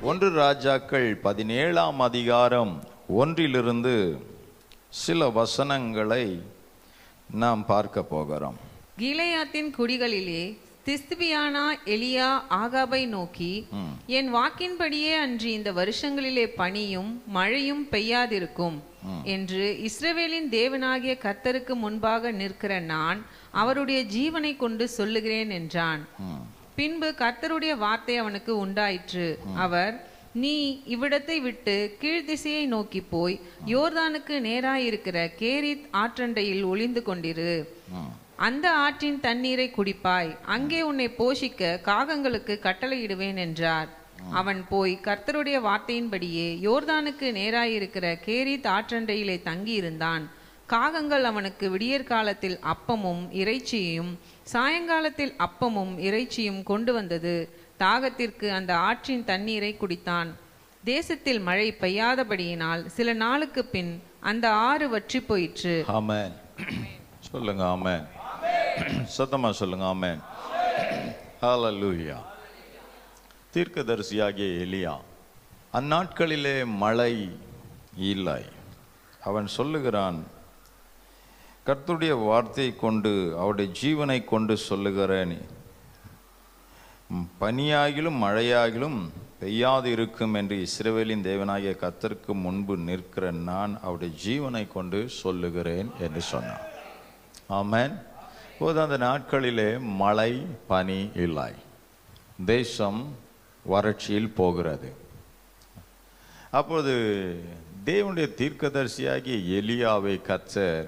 ஒன்று ராஜாக்கள் 17ஆம் அதிகாரம் 1 சில வசனங்களை நாம் பார்க்க போகிறோம். கீலேயாத்தின் குடிகளிலே திஸ்பியானா எலியா ஆகாபை நோக்கி, என் வாக்கின்படியே அன்றி இந்த வருஷங்களிலே பனியும் மழையும் பெய்யாதிருக்கும் என்று இஸ்ரவேலின் தேவனாகிய கர்த்தருக்கு முன்பாக நிற்கிற நான் அவருடைய ஜீவனை கொண்டு சொல்லுகிறேன் என்றான். பின்பு கர்த்தருடைய வார்த்தை அவனுக்கு உண்டாயிற்று. அவர், நீ இவ்விடத்தை விட்டு கீழ்திசையை நோக்கி போய் யோர்தானுக்கு நேராயிருக்கிற கேரித் ஆற்றண்டையில் ஒளிந்து கொண்டிரு. அந்த ஆற்றின் தண்ணீரை குடிப்பாய். அங்கே உன்னை போஷிக்க காகங்களுக்கு கட்டளையிடுவேன் என்றார். அவன் போய் கர்த்தருடைய வார்த்தையின்படியே யோர்தானுக்கு நேராயிருக்கிற கேரித் ஆற்றண்டையிலே தங்கியிருந்தான். காகங்கள் அவனுக்கு விடியற்காலத்தில் அப்பமும் இறைச்சியும் சாயங்காலத்தில் அப்பமும் இறைச்சியும் கொண்டு வந்தது. தாகத்திற்கு அந்த ஆற்றின் தண்ணீரை குடித்தான். தேசத்தில் மழை பெய்யாதபடியினால் சில நாளுக்கு பின் அந்த ஆறு வற்றி போயிற்று. ஆமென். சொல்லுங்க ஆமென். சத்தமா சொல்லுங்க ஆமென். ஹல்லேலூயா. தீர்க்கதரிசியாகிய எலியா, அந்நாட்களிலே மழை இல்லை. அவன் சொல்லுகிறான், கர்த்தருடைய வார்த்தையை கொண்டு அவருடைய ஜீவனை கொண்டு சொல்லுகிறேன், பனியாகிலும் மழையாகிலும் பெய்யாது இருக்கும் என்று இஸ்ரவேலின் தேவனாகிய கர்த்தருக்கு முன்பு நிற்கிற நான் அவருடைய ஜீவனை கொண்டு சொல்லுகிறேன் என்று சொன்னான். ஆமென். போது அந்த நாட்களிலே மழை பனி இல்லை, தேசம் வறட்சியில் போகிறது. அப்போது தேவனுடைய தீர்க்கதரிசியாகிய எலியாவை கர்த்தர்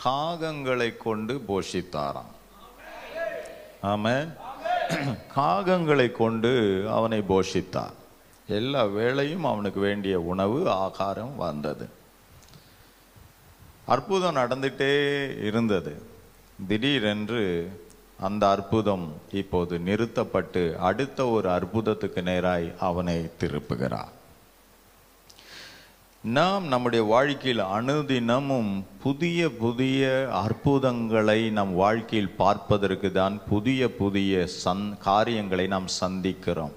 காகங்களை கொண்டு போஷித்தாராம். ஆமென். காகங்களை கொண்டு அவனை போஷித்தார். எல்லா வேளையும் அவனுக்கு வேண்டிய உணவு ஆகாரம் வந்தது. அற்புதம் நடந்துட்டே இருந்தது. திடீரென்று அந்த அற்புதம் இப்போது நிறுத்தப்பட்டு அடுத்த ஒரு அற்புதத்துக்கு நேராய் அவனை திருப்புகிறார். நாம் நம்முடைய வாழ்க்கையில் அனுதினமும் புதிய புதிய அற்புதங்களை நம் வாழ்க்கையில் பார்ப்பதற்கு தான் புதிய புதிய காரியங்களை நாம் சந்திக்கிறோம்.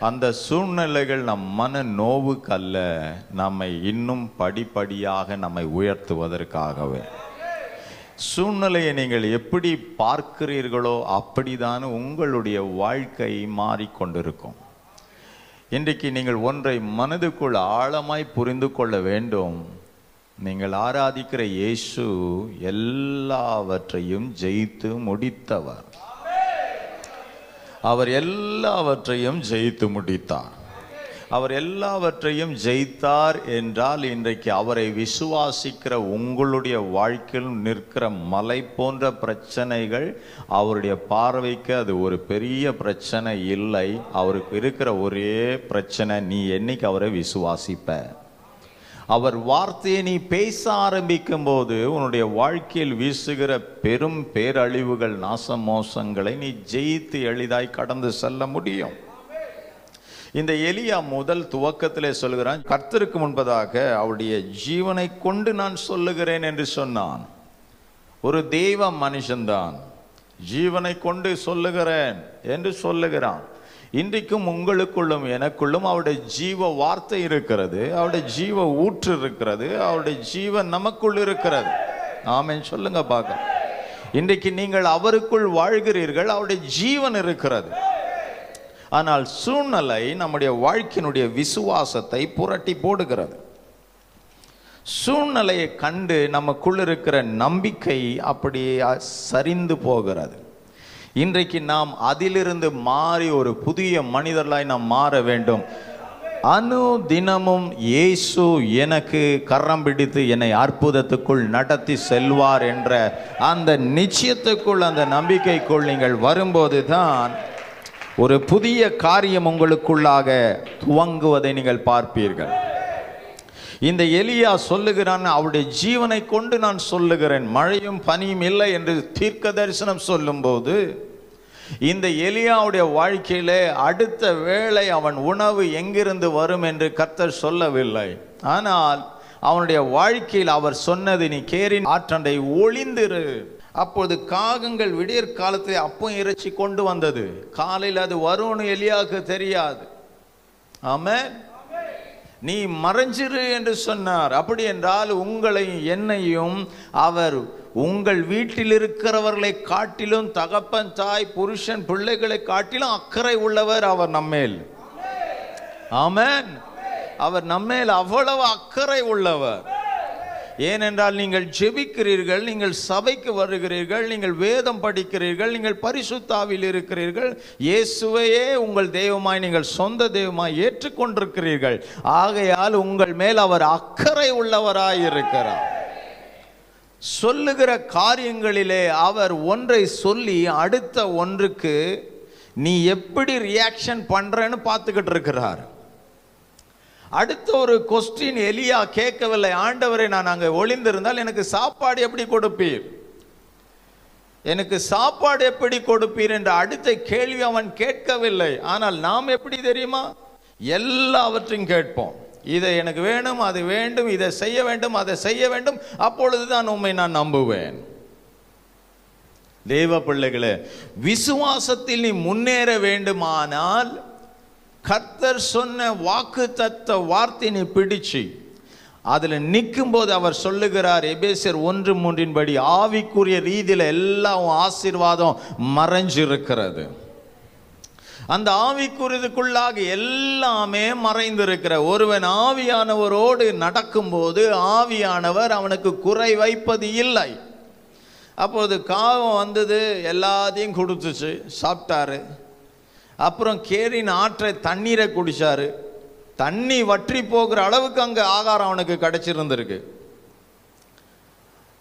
அந்த சூழ்நிலைகள் நம் மன நோவுக்கு அல்ல, நம்மை இன்னும் படிப்படியாக நம்மை உயர்த்துவதற்காகவே. சூழ்நிலையை நீங்கள் எப்படி பார்க்கிறீர்களோ அப்படிதான் உங்களுடைய வாழ்க்கை மாறிக்கொண்டிருக்கும். இன்றைக்கு நீங்கள் ஒன்றை மனதுக்குள் ஆழமாய் புரிந்து கொள்ள வேண்டும். நீங்கள் ஆராதிக்கிற இயேசு எல்லாவற்றையும் ஜெயித்து முடித்தவர். அவர் எல்லாவற்றையும் ஜெயித்து முடித்தார். அவர் எல்லாவற்றையும் ஜெயித்தார் என்றால் இன்றைக்கு அவரை விசுவாசிக்கிற உங்களுடைய வாழ்க்கையில் நிற்கிற மலை போன்ற பிரச்சனைகள் அவருடைய பார்வைக்கு அது ஒரு பெரிய பிரச்சனை இல்லை. அவருக்கு இருக்கிற ஒரே பிரச்சனை, நீ என்னைக்கு அவரை விசுவாசிப்ப. அவர் வார்த்தையை நீ பேச ஆரம்பிக்கும் போது உன்னுடைய வாழ்க்கையில் வீசுகிற பெரும் பேரழிவுகள் நாசமோசங்களை நீ ஜெயித்து எளிதாய் கடந்து செல்ல முடியும். இந்த எலியா முதல் துவக்கத்திலே சொல்கிறான், கர்த்தருக்கு முன்பதாக அவருடைய ஜீவனை கொண்டு நான் சொல்லுகிறேன் என்று சொன்னான். ஒரு தெய்வ மனுஷன்தான், ஜீவனை கொண்டு சொல்லுகிறேன் என்று சொல்லுகிறான். இன்றைக்கும் உங்களுக்குள்ளும் எனக்குள்ளும் அவருடைய ஜீவ வார்த்தை இருக்கிறது, அவருடைய ஜீவ ஊற்று இருக்கிறது, அவருடைய ஜீவன் நமக்குள் இருக்கிறது. ஆமென் சொல்லுங்க பார்க்க. இன்றைக்கு நீங்கள் அவருக்குள் வாழ்கிறீர்கள், அவருடைய ஜீவன் இருக்கிறது. ஆனால் சூழ்நிலை நம்முடைய வாழ்க்கையினுடைய விசுவாசத்தை புரட்டி போடுகிறது. சூழ்நிலையை கண்டு நமக்குள் இருக்கிற நம்பிக்கை அப்படியே சரிந்து போகிறது. இன்றைக்கு நாம் அதிலிருந்து மாறி ஒரு புதிய மனிதர்களாய் நாம் மாற வேண்டும். தினமும் இயேசு எனக்கு கரம் பிடித்து என்னை அற்புதத்துக்குள் நடத்தி செல்வார் என்ற அந்த நிச்சயத்துக்குள், அந்த நம்பிக்கைக்குள் நீங்கள் வரும்போது தான் ஒரு புதிய காரியம் உங்களுக்குள்ளாக துவங்குவதை நீங்கள் பார்ப்பீர்கள். இந்த எலியா சொல்லுகிறான், அவருடைய ஜீவனை கொண்டு நான் சொல்லுகிறேன், மழையும் பனியும் இல்லை என்று தீர்க்க தரிசனம் சொல்லும்போது இந்த எலியாவுடைய வாழ்க்கையிலே அடுத்த வேளை அவன் உணவு எங்கிருந்து வரும் என்று கர்த்தர் சொல்லவில்லை. ஆனால் அவனுடைய வாழ்க்கையில் அவர் சொன்னது, நீ கேரின் ஆற்றண்டை ஒளிந்திரு. அப்போது காகங்கள் விடியற் காலத்தில் அப்பம் இறைச்சி கொண்டு வந்தது. காலையில் அது வரும்னு எலியாவுக்கு தெரியாது. ஆமென். நீ மறைஞ்சிரு என்று சொன்னார். அப்படி என்றால் உங்களை என்னையும் அவர் உங்கள் வீட்டில் இருக்கிறவர்களை காட்டிலும், தகப்பன் தாய் புருஷன் பிள்ளைகளை காட்டிலும் அக்கறை உள்ளவர் அவர் நம்மேல். ஆமென். அவர் நம்மேல் அவ்வளவு அக்கறை உள்ளவர். ஏனென்றால் நீங்கள் ஜெபிக்கிறீர்கள், நீங்கள் சபைக்கு வருகிறீர்கள், நீங்கள் வேதம் படிக்கிறீர்கள், நீங்கள் பரிசுத்தாவில் இருக்கிறீர்கள், இயேசுவையே உங்கள் தெய்வமாய் நீங்கள் சொந்த தெய்வமாய் ஏற்றுக்கொண்டிருக்கிறீர்கள். ஆகையால் உங்கள் மேல் அவர் அக்கறை உள்ளவராய் இருக்கிறார். சொல்லுகிற காரியங்களிலே அவர் ஒன்றை சொல்லி அடுத்த ஒன்றுக்கு நீ எப்படி ரியாக்ஷன் பண்றேன்னு பார்த்துக்கிட்டு இருக்கிறார். அடுத்த ஒரு கொஸ்டின் எலியா கேட்கவில்லை, ஆண்டவரை நான் அங்கே ஒளிந்திருந்தால் எனக்கு சாப்பாடு எப்படி கொடுப்பீர், எனக்கு சாப்பாடு எப்படி கொடுப்பீர் என்ற அடுத்த கேள்வி அவன் கேட்கவில்லை. ஆனால் நாம் எப்படி தெரியுமா, எல்லாவற்றையும் கேட்போம். இதை எனக்கு வேணும், அது வேண்டும், இதை செய்ய வேண்டும், அதை செய்ய வேண்டும், அப்பொழுதுதான் உம்மை நான் நம்புவேன். தேவ பிள்ளைகளே, விசுவாசத்தில் நீ முன்னேற வேண்டுமானால் கர்த்தர் சொன்ன வாக்குத்தத்த வார்த்தை நீ பிடிச்சு அதுல நிற்கும் போது அவர் சொல்லுகிறார், எபேசியர் 1:3 படி ஆவிக்குரிய ரீதியில எல்லாம் ஆசீர்வாதம் மறைஞ்சிருக்கிறது. அந்த ஆவிக்குரியதுக்குள்ளாக எல்லாமே மறைந்திருக்கிற ஒருவன் ஆவியானவரோடு நடக்கும்போது ஆவியானவர் அவனுக்கு குறை வைப்பது இல்லை. அப்போது காகம் வந்தது, எல்லாத்தையும் கொடுத்துச்சு, சாப்பிட்டாரு. அப்புறம் கேரின் ஆற்றை தண்ணீரை குடிச்சாரு. தண்ணி வற்றி போகிற அளவுக்கு அங்கே ஆகாரம் அவனுக்கு கிடைச்சிருந்திருக்கு.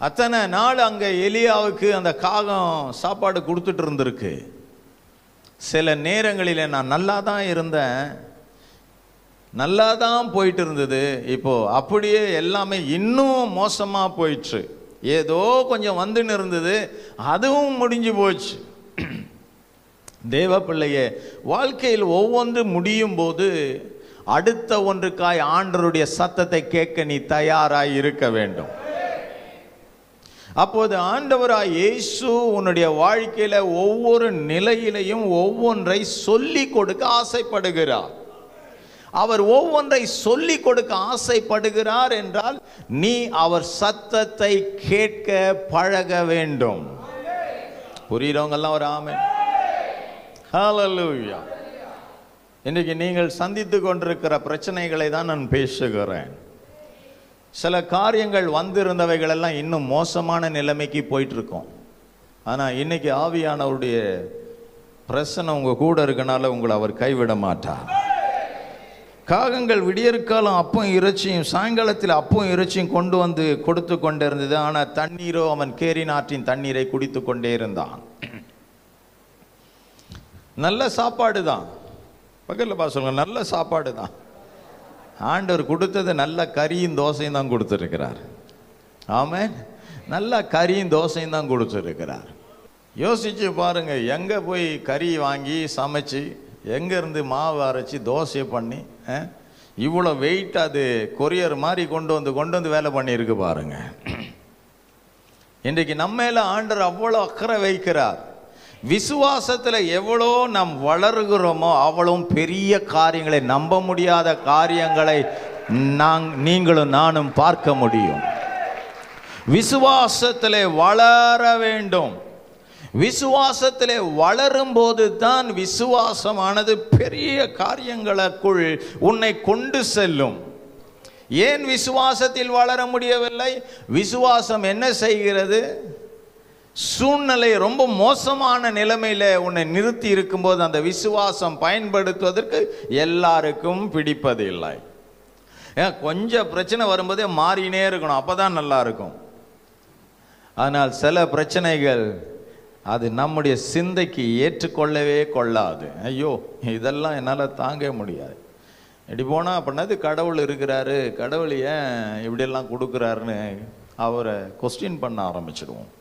அத்தனை நாள் அங்கே எலியாவுக்கு அந்த காகம் சாப்பாடு கொடுத்துட்டு இருந்திருக்கு. சில நேரங்களில் நான் நல்லா தான் இருந்தேன், நல்லா தான் போயிட்டு இருந்தது, இப்போ அப்படியே எல்லாமே இன்னும் மோசமாக போயிடுச்சு. ஏதோ கொஞ்சம் வந்துன்னு இருந்தது, அதுவும் முடிஞ்சு போச்சு. தேவ பிள்ளையே, வாழ்க்கையில் ஒவ்வொன்று முடியும் போது அடுத்த ஒன்றுக்காய் ஆண்டவருடைய சத்தத்தை கேட்க நீ தயாராய் இருக்க வேண்டும். அப்போது ஆண்டவராய் இயேசு உன்னுடைய வாழ்க்கையில ஒவ்வொரு நிலையிலையும் ஒவ்வொன்றை சொல்லி கொடுக்க ஆசைப்படுகிறார். அவர் ஒவ்வொன்றை சொல்லி கொடுக்க ஆசைப்படுகிறார் என்றால் நீ அவர் சத்தத்தை கேட்க பழக வேண்டும். புரியுறவங்கெல்லாம் ஒரு ஆமென். ஹல்லேலூயா. இன்றைக்கு நீங்கள் சந்தித்து கொண்டிருக்கிற பிரச்சனைகளை தான் நான் பேசுகிறேன். சில காரியங்கள் வந்திருந்தவைகள் எல்லாம் இன்னும் மோசமான நிலைமைக்கு போயிட்டு இருக்கோம். ஆனால் இன்னைக்கு ஆவியானவருடைய பிரச்சனை உங்க கூட இருக்கனால உங்களை அவர் கைவிட மாட்டார். காகங்கள் விடியற்காலம் அப்பம் இறைச்சியும் சாயங்காலத்தில் அப்பம் இறைச்சியும் கொண்டு வந்து கொடுத்து கொண்டே இருந்தது. ஆனால் தண்ணீரோ அவன் கேரின் ஆற்றின் தண்ணீரை குடித்து கொண்டே இருந்தான். நல்ல சாப்பாடு தான், பக்கத்தில் சொல்லுங்க, நல்ல சாப்பாடு தான். ஆண்டவர் கொடுத்தது நல்ல கறியும் தோசையும் தான் கொடுத்துருக்கிறார். ஆமென். நல்ல கறியும் தோசையும் தான் கொடுத்துருக்கிறார். யோசிச்சு பாருங்க, எங்கே போய் கறி வாங்கி சமைச்சு எங்கேருந்து மாவு அரைச்சி தோசை பண்ணி இவ்வளோ வெயிட் அது கொரியர் மாதிரி கொண்டு வந்து வேலை பண்ணியிருக்கு பாருங்க. இன்றைக்கு நம்ம மேல ஆண்டவர் அவ்வளோ அக்கறை வைக்கிறார். விசுவாசத்தில் எவ்வளோ நாம் வளருகிறோமோ அவ்வளவும் பெரிய காரியங்களை, நம்ப முடியாத காரியங்களை நீங்களும் நானும் பார்க்க முடியும். விசுவாசத்திலே வளர வேண்டும். விசுவாசத்திலே வளரும் போது தான் விசுவாசமானது பெரிய காரியங்களுக்குள் உன்னை கொண்டு செல்லும். ஏன் விசுவாசத்தில் வளர முடியவில்லை? விசுவாசம் என்ன செய்கிறது? சூழ்நிலை ரொம்ப மோசமான நிலைமையில உன்னை நிறுத்தி இருக்கும்போது அந்த விசுவாசம் பயன்படுத்துவதற்கு எல்லாருக்கும் பிடிப்பதில்லை. கொஞ்சம் பிரச்சனை வரும்போதே மாறினே இருக்கணும், அப்பதான் நல்லா இருக்கும். ஆனால் சில பிரச்சனைகள் அது நம்முடைய சிந்தைக்கு ஏற்றுக்கொள்ளவே கொள்ளாது. ஐயோ இதெல்லாம் என்னால் தாங்க முடியாது, இப்படி போனால் அப்படின்னது கடவுள் இருக்கிறாரு, கடவுள் ஏன் இப்படியெல்லாம் கொடுக்குறாருன்னு அவரை கொஸ்டின் பண்ண ஆரம்பிச்சிடுவோம்.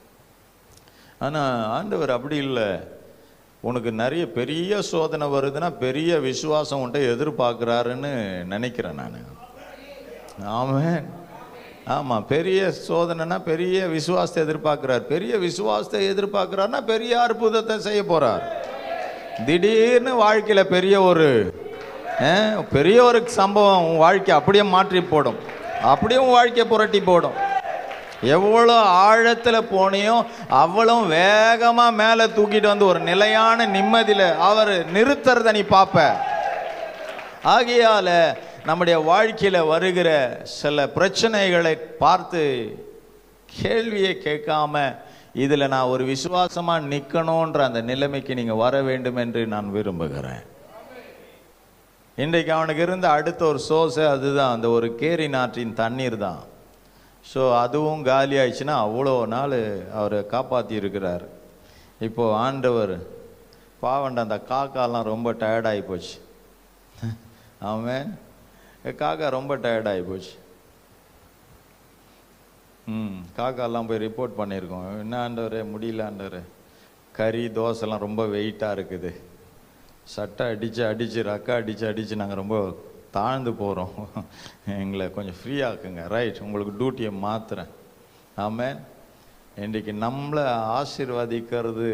ஆனால் ஆண்டவர் அப்படி இல்லை. உனக்கு நிறைய பெரிய சோதனை வருதுன்னா பெரிய விசுவாசம் உன்ட்ட எதிர்பார்க்குறாருன்னு நினைக்கிறேன் நான். ஆமென். ஆமாம், பெரிய சோதனைனா பெரிய விசுவாசத்தை எதிர்பார்க்கிறார். பெரிய விசுவாசத்தை எதிர்பார்க்கிறார்னா பெரிய அற்புதத்தை செய்ய போறார். திடீர்னு வாழ்க்கையில் பெரிய ஒரு பெரிய ஒரு சம்பவம் உன் வாழ்க்கை அப்படியே மாற்றி போடும், அப்படியே உன் வாழ்க்கையை புரட்டி போடும். எவ்வளோ ஆழத்தில் போனியோ அவ்வளோ வேகமாக மேலே தூக்கிட்டு வந்து ஒரு நிலையான நிம்மதியில் அவர் நிறுத்துறத நீ பார்ப்ப. ஆகையால் நம்முடைய வாழ்க்கையில் வருகிற சில பிரச்சனைகளை பார்த்து கேள்வியை கேட்காம இதில் நான் ஒரு விசுவாசமாக நிற்கணுன்ற அந்த நிலைமைக்கு நீங்கள் வர வேண்டும் என்று நான் விரும்புகிறேன். இன்றைக்கு அவனுக்கு இருந்த அடுத்த ஒரு சோர்ஸு அதுதான், அந்த ஒரு கேரி நாற்றின் தண்ணீர் தான். ஸோ அதுவும் காலி ஆயிடுச்சுன்னா அவ்வளோ நாள் அவரை காப்பாற்றி இருக்கிறார். இப்போது ஆண்டவர் பாவண்ட அந்த காக்காலாம் ரொம்ப டயர்டாகி போச்சு. அவன் காக்கா ரொம்ப டயர்டாகி போச்சு. காக்காலாம் போய் ரிப்போர்ட் பண்ணியிருக்கோம். என்ன ஆண்டவரே முடியல ஆண்டவரே, கறி தோசைலாம் ரொம்ப வெயிட்டாக இருக்குது, சட்டை அடித்து ரக்கா அடித்து நாங்கள் ரொம்ப தாழ்ந்து போகிறோம், எங்களை கொஞ்சம் ஃப்ரீயாக்குங்க. ரைட், உங்களுக்கு டியூட்டியை மாற்றுறேன். ஆமென். இன்றைக்கு நம்மளை ஆசீர்வதிக்கிறது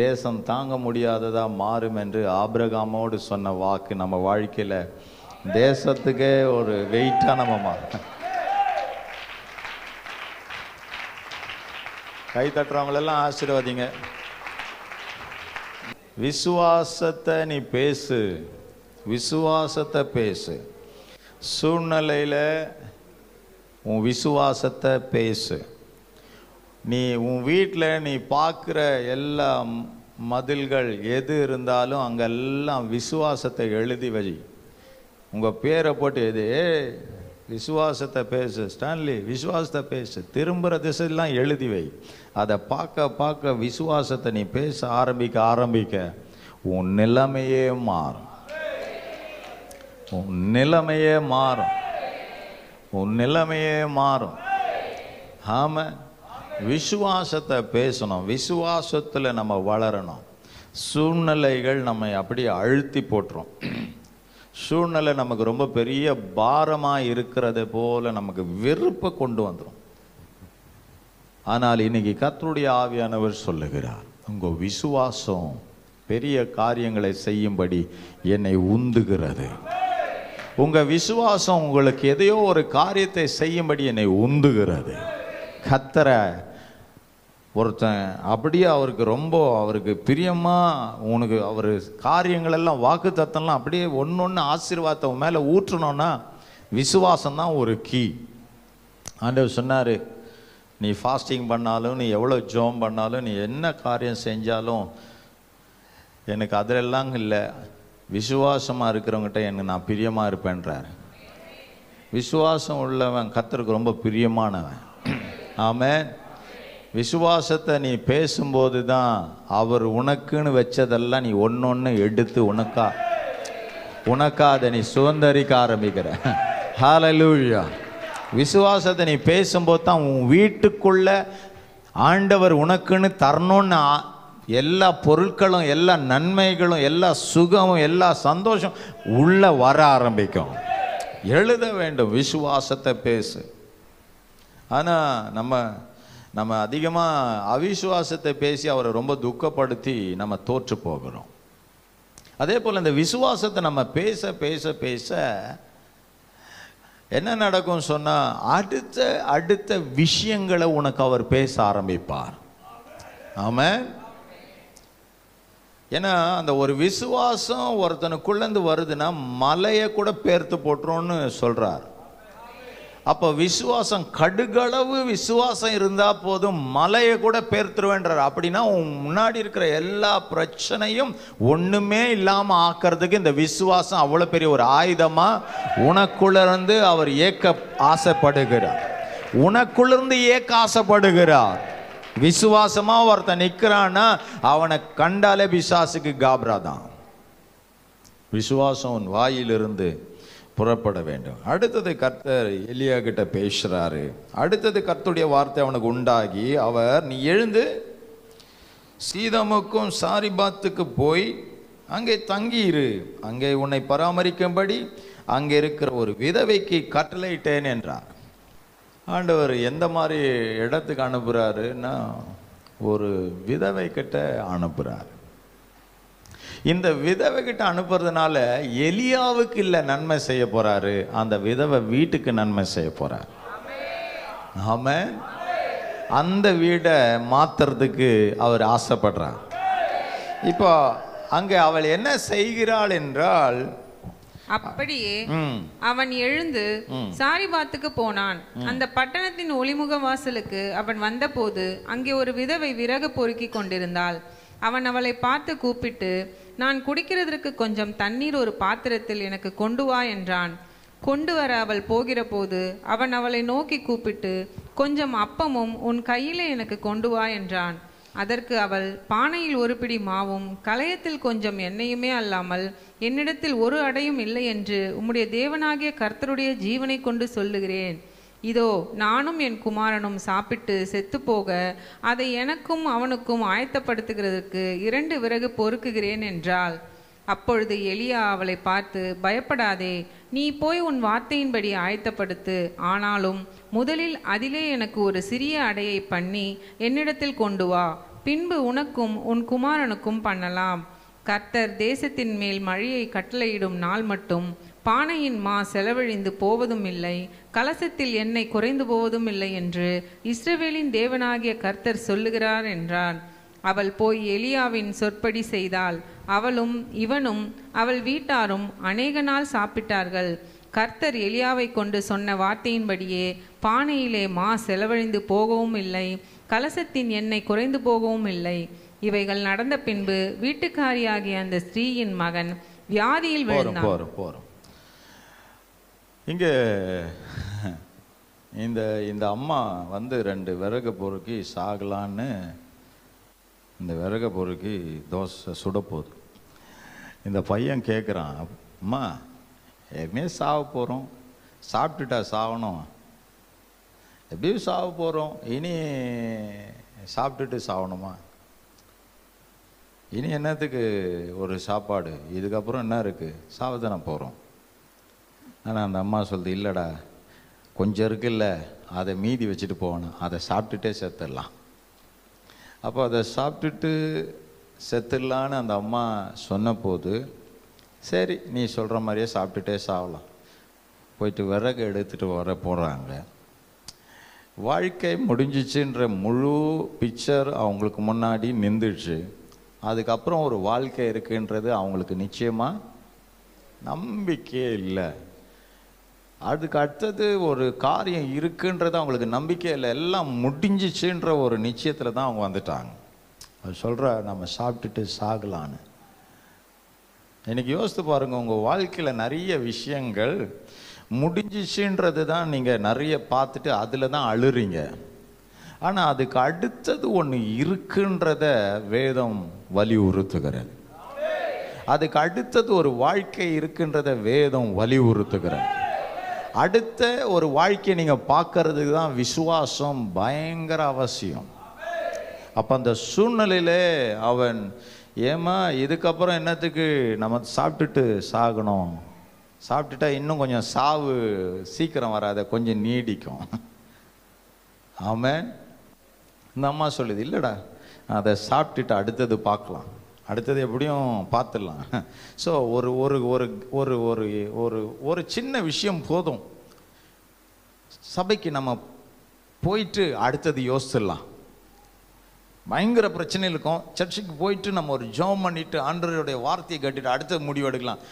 தேசம் தாங்க முடியாததாக மாறும் என்று ஆபிரகாமோடு சொன்ன வாக்கு நம்ம வாழ்க்கையில் தேசத்துக்கே ஒரு வெயிட்டாக நம்ம மாறும். கை தட்டுறவங்களெல்லாம் ஆசீர்வதிங்க. விசுவாசத்தை நீ பேசு, விசுவாசத்தை பேசு. சூழ்நிலையில் உன் விசுவாசத்தை பேசு. நீ உன் வீட்டில் நீ பார்க்குற எல்லா மதில்கள் எது இருந்தாலும் அங்கெல்லாம் விசுவாசத்தை எழுதி வை. உங்கள் பேரை போட்டு எது விசுவாசத்தை பேசு, ஸ்டான்லி விசுவாசத்தை பேசு, திரும்புகிற திசையெல்லாம் எழுதி வை. அதை பார்க்க பார்க்க விசுவாசத்தை நீ பேச ஆரம்பிக்க உன் நிலைமையே மாறும், உன் நிலைமையே மாறும், உன் நிலைமையே மாறும். ஆமாம், விசுவாசத்தை பேசணும், விசுவாசத்தில் நம்ம வளரணும். சூழ்நிலைகள் நம்மை அப்படியே அழுத்தி போட்டுரும். சூழ்நிலை நமக்கு ரொம்ப பெரிய பாரமாக இருக்கிறது போல நமக்கு வெறுப்பை கொண்டு வந்துடும். ஆனால் இன்னைக்கு கர்த்தருடைய ஆவியானவர் சொல்லுகிறார், உங்கள் விசுவாசம் பெரிய காரியங்களை செய்யும்படி என்னை உந்துகிறது. உங்கள் விசுவாசம் உங்களுக்கு எதையோ ஒரு காரியத்தை செய்யும்படி என்னை உந்துகிறது. கர்த்தரை ஒருத்தன் அப்படியே அவருக்கு பிரியமாக உனக்கு அவர் காரியங்களெல்லாம் வாக்கு தத்தம்லாம் அப்படியே ஒன்று ஆசீர்வாதத்தை மேலே ஊற்றணும்னா விசுவாசம்தான் ஒரு கீ. ஆண்டவர் சொன்னார், நீ ஃபாஸ்டிங் பண்ணாலும், நீ எவ்வளோ ஜெபம் பண்ணாலும், நீ என்ன காரியம் செஞ்சாலும் எனக்கு அதிலெல்லாம் இல்லை, விசுவாசமாக இருக்கிறவங்ககிட்ட எனக்கு நான் பிரியமாக இருப்பேன்றார். விசுவாசம் உள்ளவன் கர்த்தருக்கு ரொம்ப பிரியமானவன். ஆமென். விசுவாசத்தை நீ பேசும்போது தான் அவர் உனக்குன்னு வச்சதெல்லாம் நீ ஒன்று எடுத்து உனக்கா அதை நீ சுதந்தரிக்க ஆரம்பிக்கிற. ஹல்லேலூயா. விசுவாசத்தை நீ பேசும்போது தான் உன் வீட்டுக்குள்ள ஆண்டவர் உனக்குன்னு தரணும்னு எல்லா பொருட்களும், எல்லா நன்மைகளும், எல்லா சுகமும், எல்லா சந்தோஷம் உள்ள வர ஆரம்பிக்கும். எழுத வேண்டும், விசுவாசத்தை பேசு. ஆனால் நம்ம அதிகமாக அவிசுவாசத்தை பேசி அவரை ரொம்ப துக்கப்படுத்தி நம்ம தோற்று போகிறோம். அதே போல் இந்த விசுவாசத்தை நம்ம பேச பேச பேச என்ன நடக்கும் சொன்னால், அடுத்த விஷயங்களை உனக்கு அவர் பேச ஆரம்பிப்பார். ஆமென். ஏன்னா அந்த ஒரு விசுவாசம் ஒருத்தனுக்குள்ளேருந்து வருதுன்னா மலையை கூட பேர்த்து போட்டுரும்னு சொல்கிறார். அப்போ விசுவாசம், கடுகளவு விசுவாசம் இருந்தால் போதும் மலையை கூட பேர்த்துருவேன்றார். அப்படின்னா உன் முன்னாடி இருக்கிற எல்லா பிரச்சனையும் ஒன்றுமே இல்லாமல் ஆக்கிறதுக்கு இந்த விசுவாசம் அவ்வளோ பெரிய ஒரு ஆயுதமாக உனக்குள்ளேருந்து அவர் ஏக்க ஆசைப்படுகிறார். உனக்குள்ளிருந்து ஏக்க ஆசைப்படுகிறார். விசுவாசமாக ஒருத்தன் நிற்கிறான்னா அவனை கண்டாலே பிசாசுக்கு காபராதான். விசுவாசம் உன் வாயிலிருந்து புறப்பட வேண்டும். அடுத்தது கர்த்தர் எலியா கிட்ட பேசுறாரு. அடுத்தது கர்த்தருடைய வார்த்தை அவனுக்கு உண்டாகி, அவர் நீ எழுந்து சீதமுக்கும் சாரிபாத்துக்கு போய் அங்கே தங்கியிரு, அங்கே உன்னை பராமரிக்கும்படி அங்கே இருக்கிற ஒரு விதவைக்கு கட்டளையிட்டேன் என்றார். ஆண்டவர் எந்த மாதிரி இடத்துக்கு அனுப்புறாருன்னா ஒரு விதவை கிட்ட அனுப்புறாரு. இந்த விதவை கிட்ட அனுப்புறதுனால எலியாவுக்கு இல்ல நன்மை செய்ய போறாரு, அந்த விதவை வீட்டுக்கு நன்மை செய்ய போறார். ஆமென். அந்த வீடை மாத்துறதுக்கு அவர் ஆசைப்படுறார். இப்போ அங்க அவள் என்ன செய்கிறாள் என்றால், அப்படியே அவன் எழுந்து சாரிபாத்துக்கு போனான். அந்த பட்டணத்தின் ஒளிமுக வாசலுக்கு அவன் வந்தபோது அங்கே ஒரு விதவை விறகு பொறுக்கி கொண்டிருந்தாள். அவன் அவளை பார்த்து கூப்பிட்டு, நான் குடிக்கிறதற்கு கொஞ்சம் தண்ணீர் ஒரு பாத்திரத்தில் எனக்கு கொண்டு வா என்றான். கொண்டு வர அவள் போகிற போது அவன் அவளை நோக்கி கூப்பிட்டு, கொஞ்சம் அப்பமும் உன் கையிலே எனக்கு கொண்டு வா என்றான். அதற்கு அவள், பானையில் ஒரு பிடி மாவும் கலயத்தில் கொஞ்சம் எண்ணெயுமே அல்லாமல் என்னிடத்தில் ஒரு அடையும் இல்லை என்று உம்முடைய தேவனாகிய கர்த்தருடைய ஜீவனை கொண்டு சொல்லுகிறேன். இதோ நானும் என் குமாரனும் சாப்பிட்டு செத்து போக அதை எனக்கும் அவனுக்கும் ஆயத்தப்படுத்துகிறதற்கு 2 விறகு பொறுக்குகிறேன் என்றாள். அப்பொழுது எலியா அவளை பார்த்து, பயப்படாதே, நீ போய் உன் வார்த்தையின்படி ஆயத்தப்படுத்து. ஆனாலும் முதலில் அதிலே எனக்கு ஒரு சிறிய அடையை பண்ணி என்னிடத்தில் கொண்டு வா, பின்பு உனக்கும் உன் குமாரனுக்கும் பண்ணலாம். கர்த்தர் தேசத்தின் மேல் மழையை கட்டளையிடும் நாள் மட்டும் பானையின் மா செலவழிந்து போவதும் இல்லை, கலசத்தில் எண்ணெய் குறைந்து போவதும் இல்லை என்று இஸ்ரவேலின் தேவனாகிய கர்த்தர் சொல்லுகிறார் என்றான். அவள் போய் எலியாவின் சொற்படி செய்தாள். அவளும் இவனும் அவள் வீட்டாரும் அநேக நாள் சாப்பிட்டார்கள். கர்த்தர் எலியாவை கொண்டு சொன்ன வார்த்தையின்படியே பானையிலே மா செலவழிந்து போகவும் இல்லை, கலசத்தின் எண்ணெய் குறைந்து போகவும் இல்லை. இவைகள் நடந்த பின்பு வீட்டுக்காரியாகிய அந்த ஸ்திரீயின் மகன் வியாதியில் விழுந்தான். இங்க இந்த அம்மா வந்து 2 விறகு பொறுக்கி சாகலான்னு இந்த விறகு பொறுக்கி தோசை சுட போகுது. இந்த பையன் கேட்குறான், அம்மா எப்பவுமே சாவ போகிறோம், சாப்பிட்டுட்டா சாகணும், எப்படியும் சாவ போகிறோம், இனி சாப்பிட்டுட்டு சாகணுமா, இனி என்னத்துக்கு ஒரு சாப்பாடு, இதுக்கப்புறம் என்ன இருக்குது, சாவதானே போகிறோம். ஆனால் அந்த அம்மா சொல்லுது, இல்லைடா கொஞ்சம் இருக்குல்ல, அதை மீதி வச்சுட்டு போகணும், அதை சாப்பிட்டுட்டே செத்துடலாம். அப்போ அதை சாப்பிட்டுட்டு செத்துடலான்னு அந்த அம்மா சொன்ன போது, சரி நீ சொல்கிற மாதிரியே சாப்பிட்டுட்டே சாகலாம், போயிட்டு விறகு எடுத்துகிட்டு வர போகிறாங்க. வாழ்க்கை முடிஞ்சிச்சுன்ற முழு பிக்சர் அவங்களுக்கு முன்னாடி நின்றுச்சு. அதுக்கப்புறம் ஒரு வாழ்க்கை இருக்குன்றது அவங்களுக்கு நிச்சயமாக நம்பிக்கையே இல்லை. அதுக்கு அடுத்தது ஒரு காரியம் இருக்குன்றது அவங்களுக்கு நம்பிக்கை இல்லை, எல்லாம் முடிஞ்சிச்சுன்ற ஒரு நிச்சயத்தில் தான் அவங்க வந்துட்டாங்க. அது சொல்கிற நம்ம சாப்பிட்டுட்டு சாகலான்னு. எனக்கு யோசித்து பாருங்கள், உங்கள் வாழ்க்கையில் நிறைய விஷயங்கள் முடிஞ்சிச்சுன்றது தான் நீங்கள் நிறைய பார்த்துட்டு அதில் தான் அழுறீங்க. ஆனால் அதுக்கு அடுத்தது ஒன்று இருக்குன்றத வேதம் வலியுறுத்துகிறது. அதுக்கு அடுத்தது ஒரு வாழ்க்கை இருக்குன்றத வேதம் வலியுறுத்துகிறது. அடுத்த ஒரு வாழ்க்கையை நீங்கள் பார்க்கறதுக்கு தான் விசுவாசம் பயங்கர அவசியம். அப்போ அந்த சூழ்நிலையிலே அவன், ஏமா இதுக்கப்புறம் என்னத்துக்கு நம்ம சாப்பிட்டுட்டு சாகணும், சாப்பிட்டுட்டா இன்னும் கொஞ்சம் சாவு சீக்கிரம் வராத, கொஞ்சம் நீடிக்கும். ஆமென். இந்த அம்மா சொல்லுது, இல்லைடா அதை சாப்பிட்டுட்டு அடுத்தது பார்க்கலாம், அடுத்தது எப்படியும் பார்த்துடலாம். ஸோ ஒரு ஒரு ஒரு ஒரு ஒரு ஒரு ஒரு சின்ன விஷயம் போதும், சபைக்கு நம்ம போயிட்டு அடுத்தது யோசிச்சிடலாம். பயங்கர பிரச்சனை இருக்கும், சர்ச்சுக்கு போயிட்டு நம்ம ஒரு ஜெபம் பண்ணிட்டு ஆண்டவருடைய வார்த்தையை கட்டிட்டு அடுத்த முடிவு எடுக்கலாம்.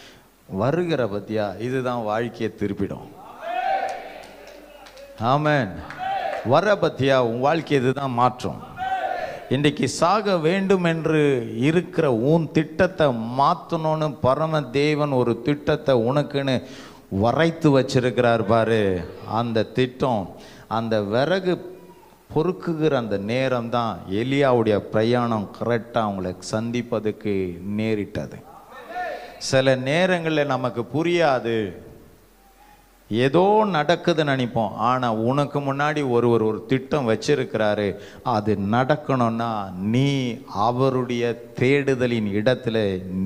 வருகிற பத்தியா இதுதான் வாழ்க்கையை திருப்பிடும். ஆமென். வர பத்தியா உன் வாழ்க்கை இதுதான் மாற்றும். இன்றைக்கு சாக வேண்டும் என்று இருக்கிற உன் திட்டத்தை மாற்றணும்னு பரம தேவன் ஒரு திட்டத்தை உனக்குன்னு வரைத்து வச்சிருக்கிறார் பாரு. அந்த திட்டம், அந்த விறகு பொறுக்குகிற அந்த நேரம் தான் எலியாவுடைய பிரயாணம் கரெக்டாக அவங்களை சந்திப்பதுக்கு நேரிட்டது. சில நேரங்களில் நமக்கு புரியாது, ஏதோ நடக்குதுன்னு நினைப்போம். ஆனால் உனக்கு முன்னாடி ஒரு திட்டம் வச்சிருக்கிறாரு. அது நடக்கணும்னா நீ அவருடைய தேடுதலின் இடத்துல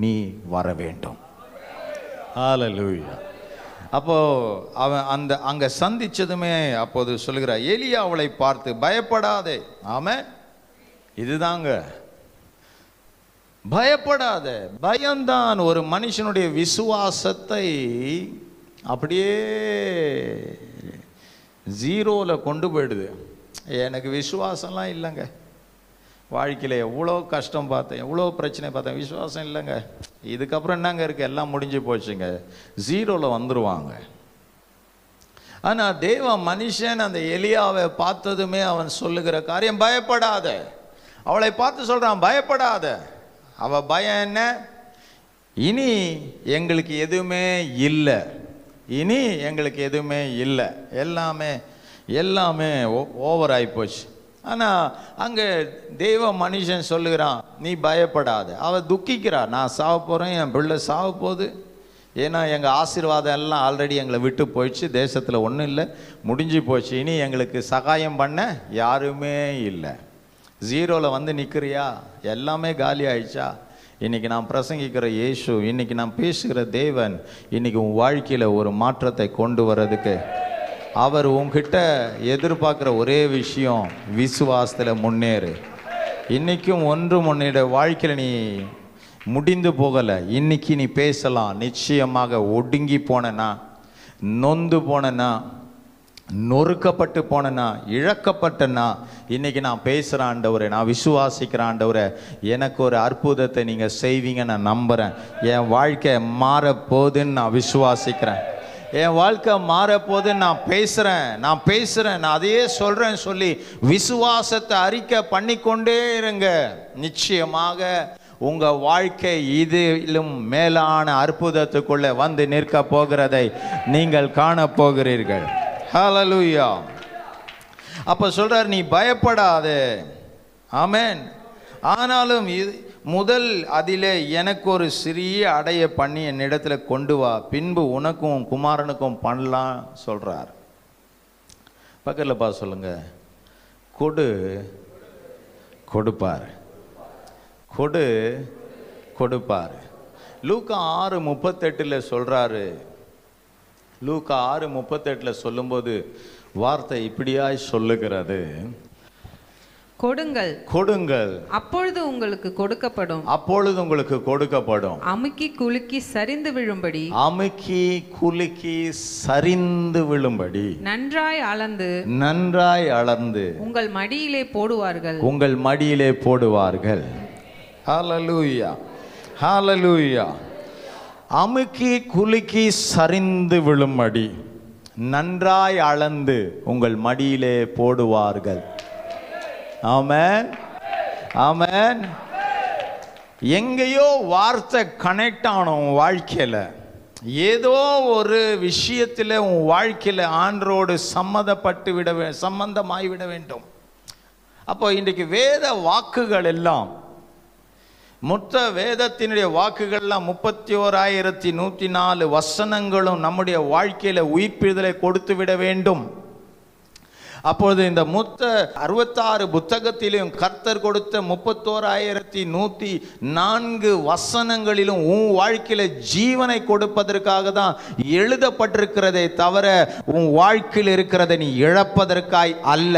நீ வர வேண்டும். ஹல்லேலூயா. அப்போ அவன் அங்க சந்திச்சதுமே அப்போது சொல்லுகிறார், எலியா அவளை பார்த்து, பயப்படாதே. ஆமென். இதுதாங்க பயப்படாத. பயம்தான் ஒரு மனுஷனுடைய விசுவாசத்தை அப்படியே ஜீரோவில் கொண்டு போயிடுது. எனக்கு விசுவாசம்லாம் இல்லைங்க, வாழ்க்கையில் எவ்வளோ கஷ்டம் பார்த்தேன், எவ்வளோ பிரச்சனை பார்த்தேன், விசுவாசம் இல்லைங்க, இதுக்கப்புறம் என்னங்க இருக்குது, எல்லாம் முடிஞ்சு போச்சுங்க, ஜீரோவில் வந்துடுவாங்க. ஆனால் தேவ மனுஷன் அந்த எலியாவை பார்த்ததுமே அவன் சொல்லுகிற காரியம் பயப்படாத. அவளை பார்த்து சொல்கிறான் பயப்படாத. அவள் பயம் என்ன? இனி எங்களுக்கு எதுவுமே இல்லை, இனி எங்களுக்கு எதுவுமே இல்லை, எல்லாமே ஓவர் ஆகிப்போச்சு. ஆனால் அங்கே தெய்வ மனுஷன் சொல்லுகிறான் நீ பயப்படாத. அவள் துக்கிக்கிறா, நான் சாவ போகிறேன், என் பிள்ளை சாவ போகுது, ஏன்னா எங்கள் ஆசீர்வாதம் எல்லாம் ஆல்ரெடி எங்களை விட்டு போயிடுச்சு, தேசத்தில் ஒன்றும் இல்லை, முடிஞ்சு போச்சு, இனி எங்களுக்கு சகாயம் பண்ண யாருமே இல்லை. ஜீரோவில் வந்து நிற்கிறியா? எல்லாமே காலி ஆயிடுச்சா? இன்றைக்கி நான் பிரசங்கிக்கிற இயேசு, இன்றைக்கி நான் பேசுகிற தேவன் இன்றைக்கி உன் வாழ்க்கையில் ஒரு மாற்றத்தை கொண்டு வர்றதுக்கு அவர் உன்கிட்ட எதிர்பார்க்குற ஒரே விஷயம், விசுவாசத்தில் முன்னேறு. இன்றைக்கும் ஒன்று உன்னுடைய வாழ்க்கையில் நீ முடிந்து போகலை, இன்னைக்கு நீ பேசலாம். நிச்சயமாக ஒடுங்கி போனனா, நொந்து போனனா, நொறுக்கப்பட்டு போனனா, இழக்கப்பட்டனா, இன்னைக்கு நான் பேசுகிற ஆண்டவரே, நான் விசுவாசிக்கிற ஆண்டவரே, எனக்கு ஒரு அற்புதத்தை நீங்கள் செய்வீங்க நான் நம்புகிறேன். என் வாழ்க்கை மாறப்போகுதுன்னு நான் விசுவாசிக்கிறேன், என் வாழ்க்கை மாறப்போகுதுன்னு நான் பேசுகிறேன், நான் அதையே சொல்கிறேன்னு சொல்லி விசுவாசத்தை அறிக்கை பண்ணிக்கொண்டே இருங்க. நிச்சயமாக உங்கள் வாழ்க்கை இதிலும் மேலான அற்புதத்துக்குள்ளே வந்து நிற்க போகிறதை நீங்கள் காணப்போகிறீர்கள். ஹல்லேலூயா. அப்போ சொல்கிறார் நீ பயப்படாதே. ஆமென். ஆனாலும் முதல் அதிலே எனக்கு ஒரு சிறிய அடைய பண்ணி என்னிடத்தில் கொண்டு வா, பின்பு உனக்கும் குமாரனுக்கும் பண்ணலாம் சொல்கிறார். பக்கத்தில் பார்த்து சொல்லுங்க, கொடுப்பார், கொடுப்பார். லூக்கா 6:38 சொல்கிறாரு. லூக்கா 6:38 சொல்லும்போது வார்த்தை இப்படியாய் சொல்லுகிறது, கொடுங்கள் அப்பொழுது உங்களுக்கு கொடுக்கப்படும், அமுக்கி குலுக்கி சரிந்து விழும்படி நன்றாய் அளந்து உங்கள் மடியிலே போடுவார்கள். ஹல்லேலூயா, ஹல்லேலூயா. அமுக்கி குலுக்கி சரிந்து விழும்படி நன்றாய் அளந்து உங்கள் மடியிலே போடுவார்கள். ஆமென், ஆமென். எங்கேயோ வார்த்தை கனெக்ட் ஆனோம் வாழ்க்கையில், ஏதோ ஒரு விஷயத்தில் உன் வாழ்க்கையில் ஆண்டரோடு சம்பந்தமாகிவிட வேண்டும். அப்போ இன்றைக்கு வேத வாக்குகள் எல்லாம், மொத்த வேதத்தினுடைய வாக்குகள்லாம் 31,104 வசனங்களும் நம்முடைய வாழ்க்கையில் உயிர்ப்பிதலை கொடுத்து விட வேண்டும். அப்பொழுது இந்த மொத்த 66 புத்தகத்திலும் கர்த்தர் கொடுத்த 31,104 வசனங்களிலும் உன் வாழ்க்கையில ஜீவனை கொடுப்பதற்காக தான் எழுதப்பட்டிருக்கிறதே தவிர உன் வாழ்க்கையில் இருக்கிறதை நீ இழப்பதற்காய் அல்ல.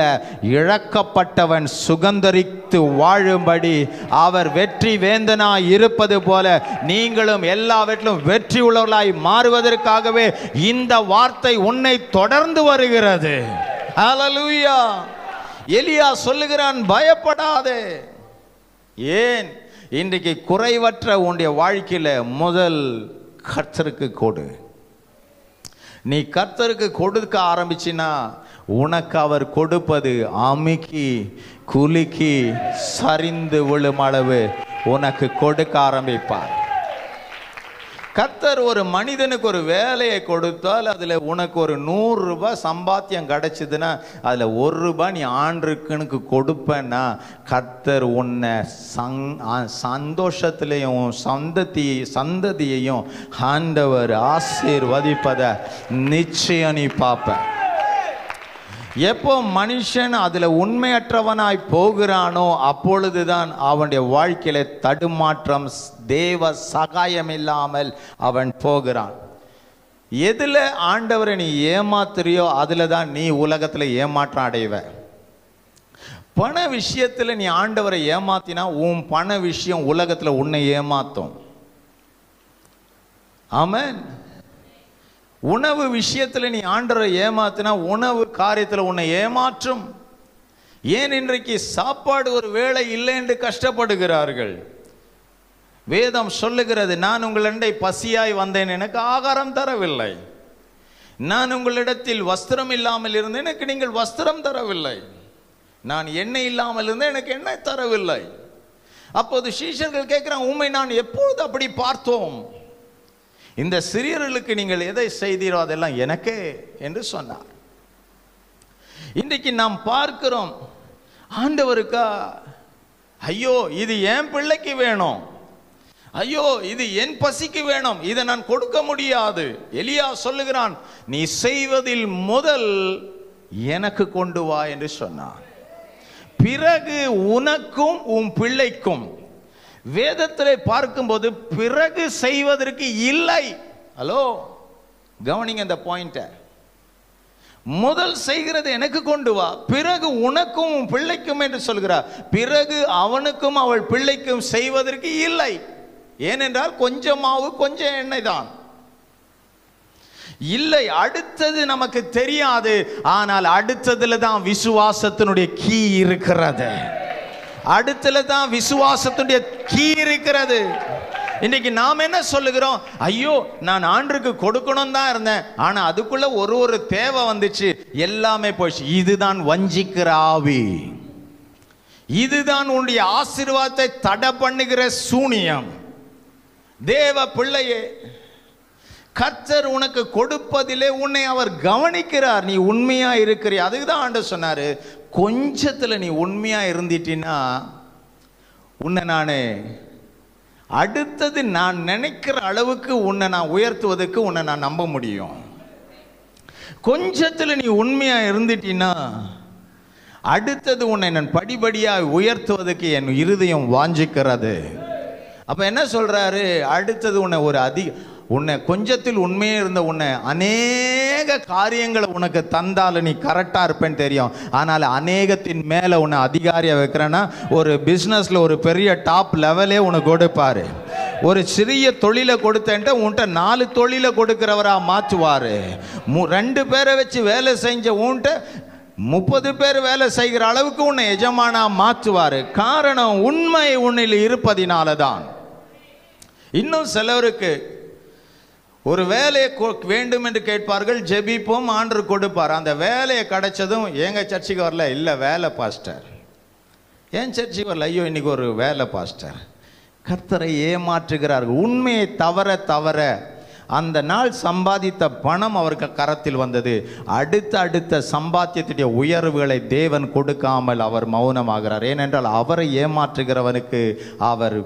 இழக்கப்பட்டவன் சுகந்தரித்து வாழும்படி அவர் வெற்றி வேந்தனாய் இருப்பது போல நீங்களும் எல்லாவற்றிலும் வெற்றி உள்ளவர்களாய் மாறுவதற்காகவே இந்த வார்த்தை உன்னை தொடர்ந்து வருகிறது. ஹல்லேலூயா. எலியா சொல்லுகிறான் பயப்படாதே. ஏன்? இன்றைக்கு குறைவற்ற உன்னுடைய வாழ்க்கையில முதல் கர்த்தருக்கு கொடு. நீ கர்த்தருக்கு கொடுக்க ஆரம்பிச்சினா உனக்கு அவர் கொடுப்பது அமுக்கி குலுக்கி சரிந்து விழும் அளவு உனக்கு கொடுக்க ஆரம்பிப்பார். கர்த்தர் ஒரு மனிதனுக்கு ஒரு வேலையை கொடுத்தால் அதில் உனக்கு ஒரு 100 ரூபாய் சம்பாத்தியம் கிடைச்சதுன்னா அதில் 1 ரூபாய் நீ ஆண்டுக்குனுக்கு கொடுப்பேன்னா கர்த்தர் உன்னை சந்தோஷத்திலையும் சந்ததியையும் ஆண்டவர் ஆசீர்வதிப்பதை நிச்சயம் நீ பார்ப்ப. எப்போ மனுஷன் அதில் உண்மையற்றவனாய் போகிறானோ அப்பொழுதுதான் அவனுடைய வாழ்க்கையில தடுமாற்றம், தேவ சகாயம் இல்லாமல் அவன் போகிறான். எதில் ஆண்டவரை நீ ஏமாத்துறியோ அதில் தான் நீ உலகத்தில் ஏமாற்றம் அடைவ. பண விஷயத்துல நீ ஆண்டவரை ஏமாத்தினா உன் பண விஷயம் உலகத்துல உன்னை ஏமாத்தும். ஆமென். உணவு விஷயத்துல நீ ஆண்டவரை ஏமாத்தினா உணவு காரியத்துல உன்னை ஏமாற்றும். ஏன் இன்றைக்கு சாப்பாடு ஒரு வேளை இல்லை என்று கஷ்டப்படுகிறார்கள்? வேதம் சொல்லுகிறது, நான் உங்களிடை பசியாய் வந்தேன், எனக்கு ஆகாரம் தரவில்லை. நான் உங்களிடத்தில் வஸ்திரம் இல்லாமல் இருந்தேன், எனக்கு நீங்கள் வஸ்திரம் தரவில்லை. நான் எண்ணெய் இல்லாமல் இருந்தேன், எனக்கு எண்ணெய் தரவில்லை. அப்போது சீஷர்கள் கேட்கிறாங்க, உம்மை நான் எப்பொழுது அப்படி பார்த்தோம்? இந்த சிறியர்களுக்கு நீங்கள் எதை செய்தீரோ அதெல்லாம் எனக்கே என்று சொன்னார். இன்றைக்கு நாம் பார்க்கிறோம், ஆண்டவருக்கா ஐயோ இது என் பிள்ளைக்கு வேணும், ஐயோ இது என் பசிக்கு வேணும், இதை நான் கொடுக்க முடியாது. எலியா சொல்லுகிறான், நீ செய்வதில் முதல் எனக்கு கொண்டு வா என்று சொன்னான். பிறகு உனக்கும் உன் பிள்ளைக்கும். வேதத்திலே பார்க்கும்போது பிறகு செய்வதற்கு இல்லை. ஹலோ, கவனிங்க இந்த பாயிண்ட. முதல் செய்கிறது எனக்கு கொண்டு வா, பிறகு உனக்கும் உன் பிள்ளைக்கும் என்று சொல்கிறார். பிறகு அவனுக்கும் அவள் பிள்ளைக்கும் செய்வதற்கு இல்லை. ஏனென்றால் கொஞ்சம் மாவு கொஞ்சம் எண்ணெய் தான். இல்லை, அடுத்தது நமக்கு தெரியாது. ஆனால் அடுத்ததுல தான் விசுவாசத்தினுடைய கீ இருக்கிறது. அடுத்ததுல தான் விசுவாசத்தினுடைய கீ இருக்கிறது. இன்னைக்கு நாம் என்ன சொல்லுகிறோம்? ஐயோ நான் ஆண்டருக்கு கொடுக்கணும் தான் இருந்தேன், ஆனா அதுக்குள்ள ஒரு தேவை வந்துச்சு, எல்லாமே போயிடுச்சு. இதுதான் வஞ்சிக்கிற ஆவி. இதுதான் உன்னுடைய ஆசீர்வாதத்தை தடை பண்ணுகிற சூனியம். தேவ பிள்ளையே, கர்த்தர் உனக்கு கொடுப்பதிலே உன்னை அவர் கவனிக்கிறார். நீ உண்மையா இருக்கிறியா? அதுக்கு தான் ஆண்டவர் சொன்னாரு, கொஞ்சத்துல நீ உண்மையா இருந்துட்டீன்னா உன்னை நான் அடுத்தது நான் நினைக்கிற அளவுக்கு உன்னை நான் உயர்த்துவதற்கு உன்னை நான் நம்ப முடியும். கொஞ்சத்துல நீ உண்மையா இருந்துட்டீன்னா அடுத்தது உன்னை நான் படிப்படியாக உயர்த்துவதற்கு என் இருதயம் வாஞ்சிக்கிறது. அப்ப என்ன சொல்றாரு? அடுத்தது உன்னை கொஞ்சத்தில் உண்மையே இருந்த உன்னை அநேக காரியங்களை உனக்கு தந்தாலும் நீ கரெக்டா இருப்பேன்னு தெரியும். ஆனால் அநேகத்தின் மேல உன்னை அதிகாரியா வைக்கிறேன்னா ஒரு பிசினஸ்ல ஒரு பெரிய டாப் லெவலே உனக்கு கொடுப்பாரு. ஒரு சிறிய தொழிலை கொடுத்தேன்ட்டு உன்கிட்ட 4 தொழிலை கொடுக்கிறவரா மாற்றுவாரு. 2 பேரை வச்சு வேலை செஞ்ச உன்கிட்ட 30 பேர் வேலை செய்கிற அளவுக்கு உன்னை எஜமானா மாற்றுவாரு. காரணம் உண்மை உன்னில் இருப்பதினால தான். இன்னும் சிலருக்கு ஒரு வேலையை வேண்டும் என்று கேட்பார்கள், ஜெபிப்போம், ஆண்டவர் கொடுப்பார். அந்த வேலையை கிடைச்சதும் எங்க சர்ச்சுக்கு வரல, இல்லை வேலை பாஸ்டர். ஏன் சர்ச்சுக்கு வரல? ஐயோ இன்னைக்கு ஒரு வேலை பாஸ்டர். கர்த்தரை ஏமாற்றுகிறார்கள். உண்மையை தவற அந்த நாள் சம்பாதித்த பணம் அவருக்கு கரத்தில் வந்தது. அடுத்த சம்பாத்தியத்துடைய உயர்வுகளை தேவன் கொடுக்காமல் அவர் மௌனமாகிறார். ஏனென்றால் அவரை ஏமாற்றுகிறவனுக்கு அவர்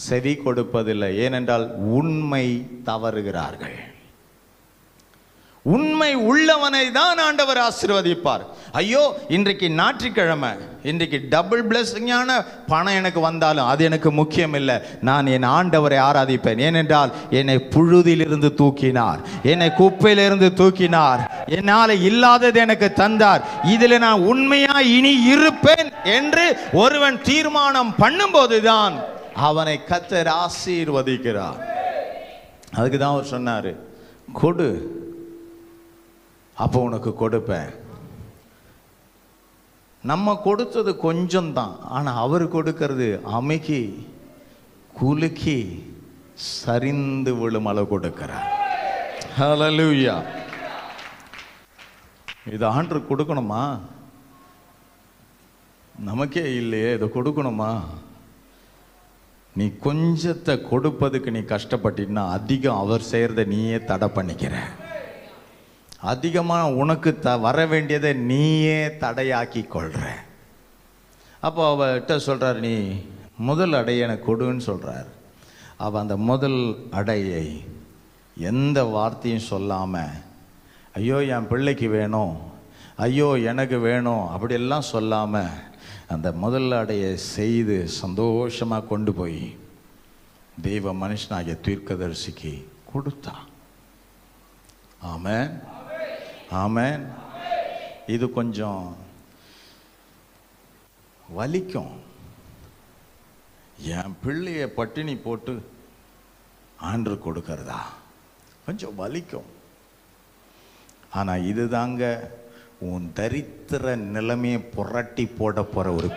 செவி கொடுப்பதில்லை. ஏனென்றால் உண்மை தவறுகிறார்கள். உண்மை உள்ளவனை தான் ஆண்டவர் ஆசீர்வதிப்பார். ஐயோ இன்றைக்கு ஞாயிற்றுக்கிழமை, இன்றைக்கு டபுள் பிளஸிங்கான பணம் எனக்கு வந்தாலும் அது எனக்கு முக்கியம் இல்லை. நான் என் ஆண்டவரை ஆராதிப்பேன். ஏனென்றால் என்னை புழுதியிலிருந்து தூக்கினார், என்னை குப்பையிலிருந்து தூக்கினார், என்னால் இல்லாதது எனக்கு தந்தார். இதில் நான் உண்மையா இனி இருப்பேன் என்று ஒருவன் தீர்மானம் பண்ணும்போதுதான் அவனை கர்த்தர் ஆசீர்வதிக்கிறார். அதுக்கு தான் அவர் சொன்னாரு, கொடு, அப்போ உனக்கு கொடுப்பேன். நம்ம கொடுத்தது கொஞ்சம் தான், ஆனா அவர் கொடுக்கிறது அமுக்கி குலுக்கி சரிந்து விழும் அளவு கொடுக்கிறார். ஹல்லேலூயா. இது ஆண்டவருக்கு கொடுக்கணுமா? நமக்கே இல்லையே, இதை கொடுக்கணுமா? நீ கொஞ்சத்தை கொடுப்பதுக்கு நீ கஷ்டப்பட்டீன்னா அதிகம் அவர் செய்யறதை நீயே தடை பண்ணிக்கிற. அதிகமாக உனக்கு வர வேண்டியதை நீயே தடையாக்கி கொள்ற. அப்போ அவர்கிட்ட சொல்றார், நீ முதல் அடையை எனக்கு கொடுன்னு சொல்றார். அவள் அந்த முதல் அடையை எந்த வார்த்தையும் சொல்லாம, ஐயோ என் பிள்ளைக்கு வேணும், ஐயோ எனக்கு வேணும் அப்படியெல்லாம் சொல்லாம அந்த முதல் அடையை செய்து சந்தோஷமாக கொண்டு போய் தெய்வ மனுஷனாகிய தீர்க்கதரிசிக்கு கொடுத்தா. ஆமென், ஆமென். இது கொஞ்சம் வலிக்கும். என் பிள்ளைய பட்டினி போட்டு ஆண்டு கொடுக்கறதா கொஞ்சம் வலிக்கும். ஆனா இதுதாங்க உன் தரித்திர நிலைமையை புரட்டி போட போற ஒரு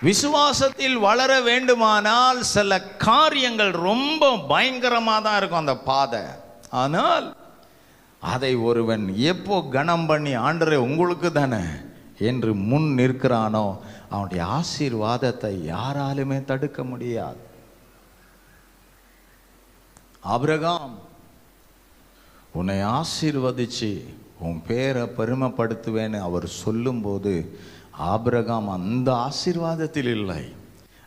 விசுவாசத்தில் வளர வேண்டுமானால் சில காரியங்கள் ரொம்ப பயங்கரமாக தான் இருக்கும் அந்த பாதை. ஆனால் அதை ஒருவன் எப்போ கனம் பண்ணி ஆண்டவரே உங்களுக்கு தானே என்று முன் நிற்கிறானோ அவனுடைய ஆசீர்வாதத்தை யாராலுமே தடுக்க முடியாது. ஆபிரகாம் உன்னை ஆசீர்வதிச்சு உன் பேரை பெருமைப்படுத்துவேன்னு அவர் சொல்லும்போது ஆபிரகாம் அந்த ஆசீர்வாதத்தில் இல்லை.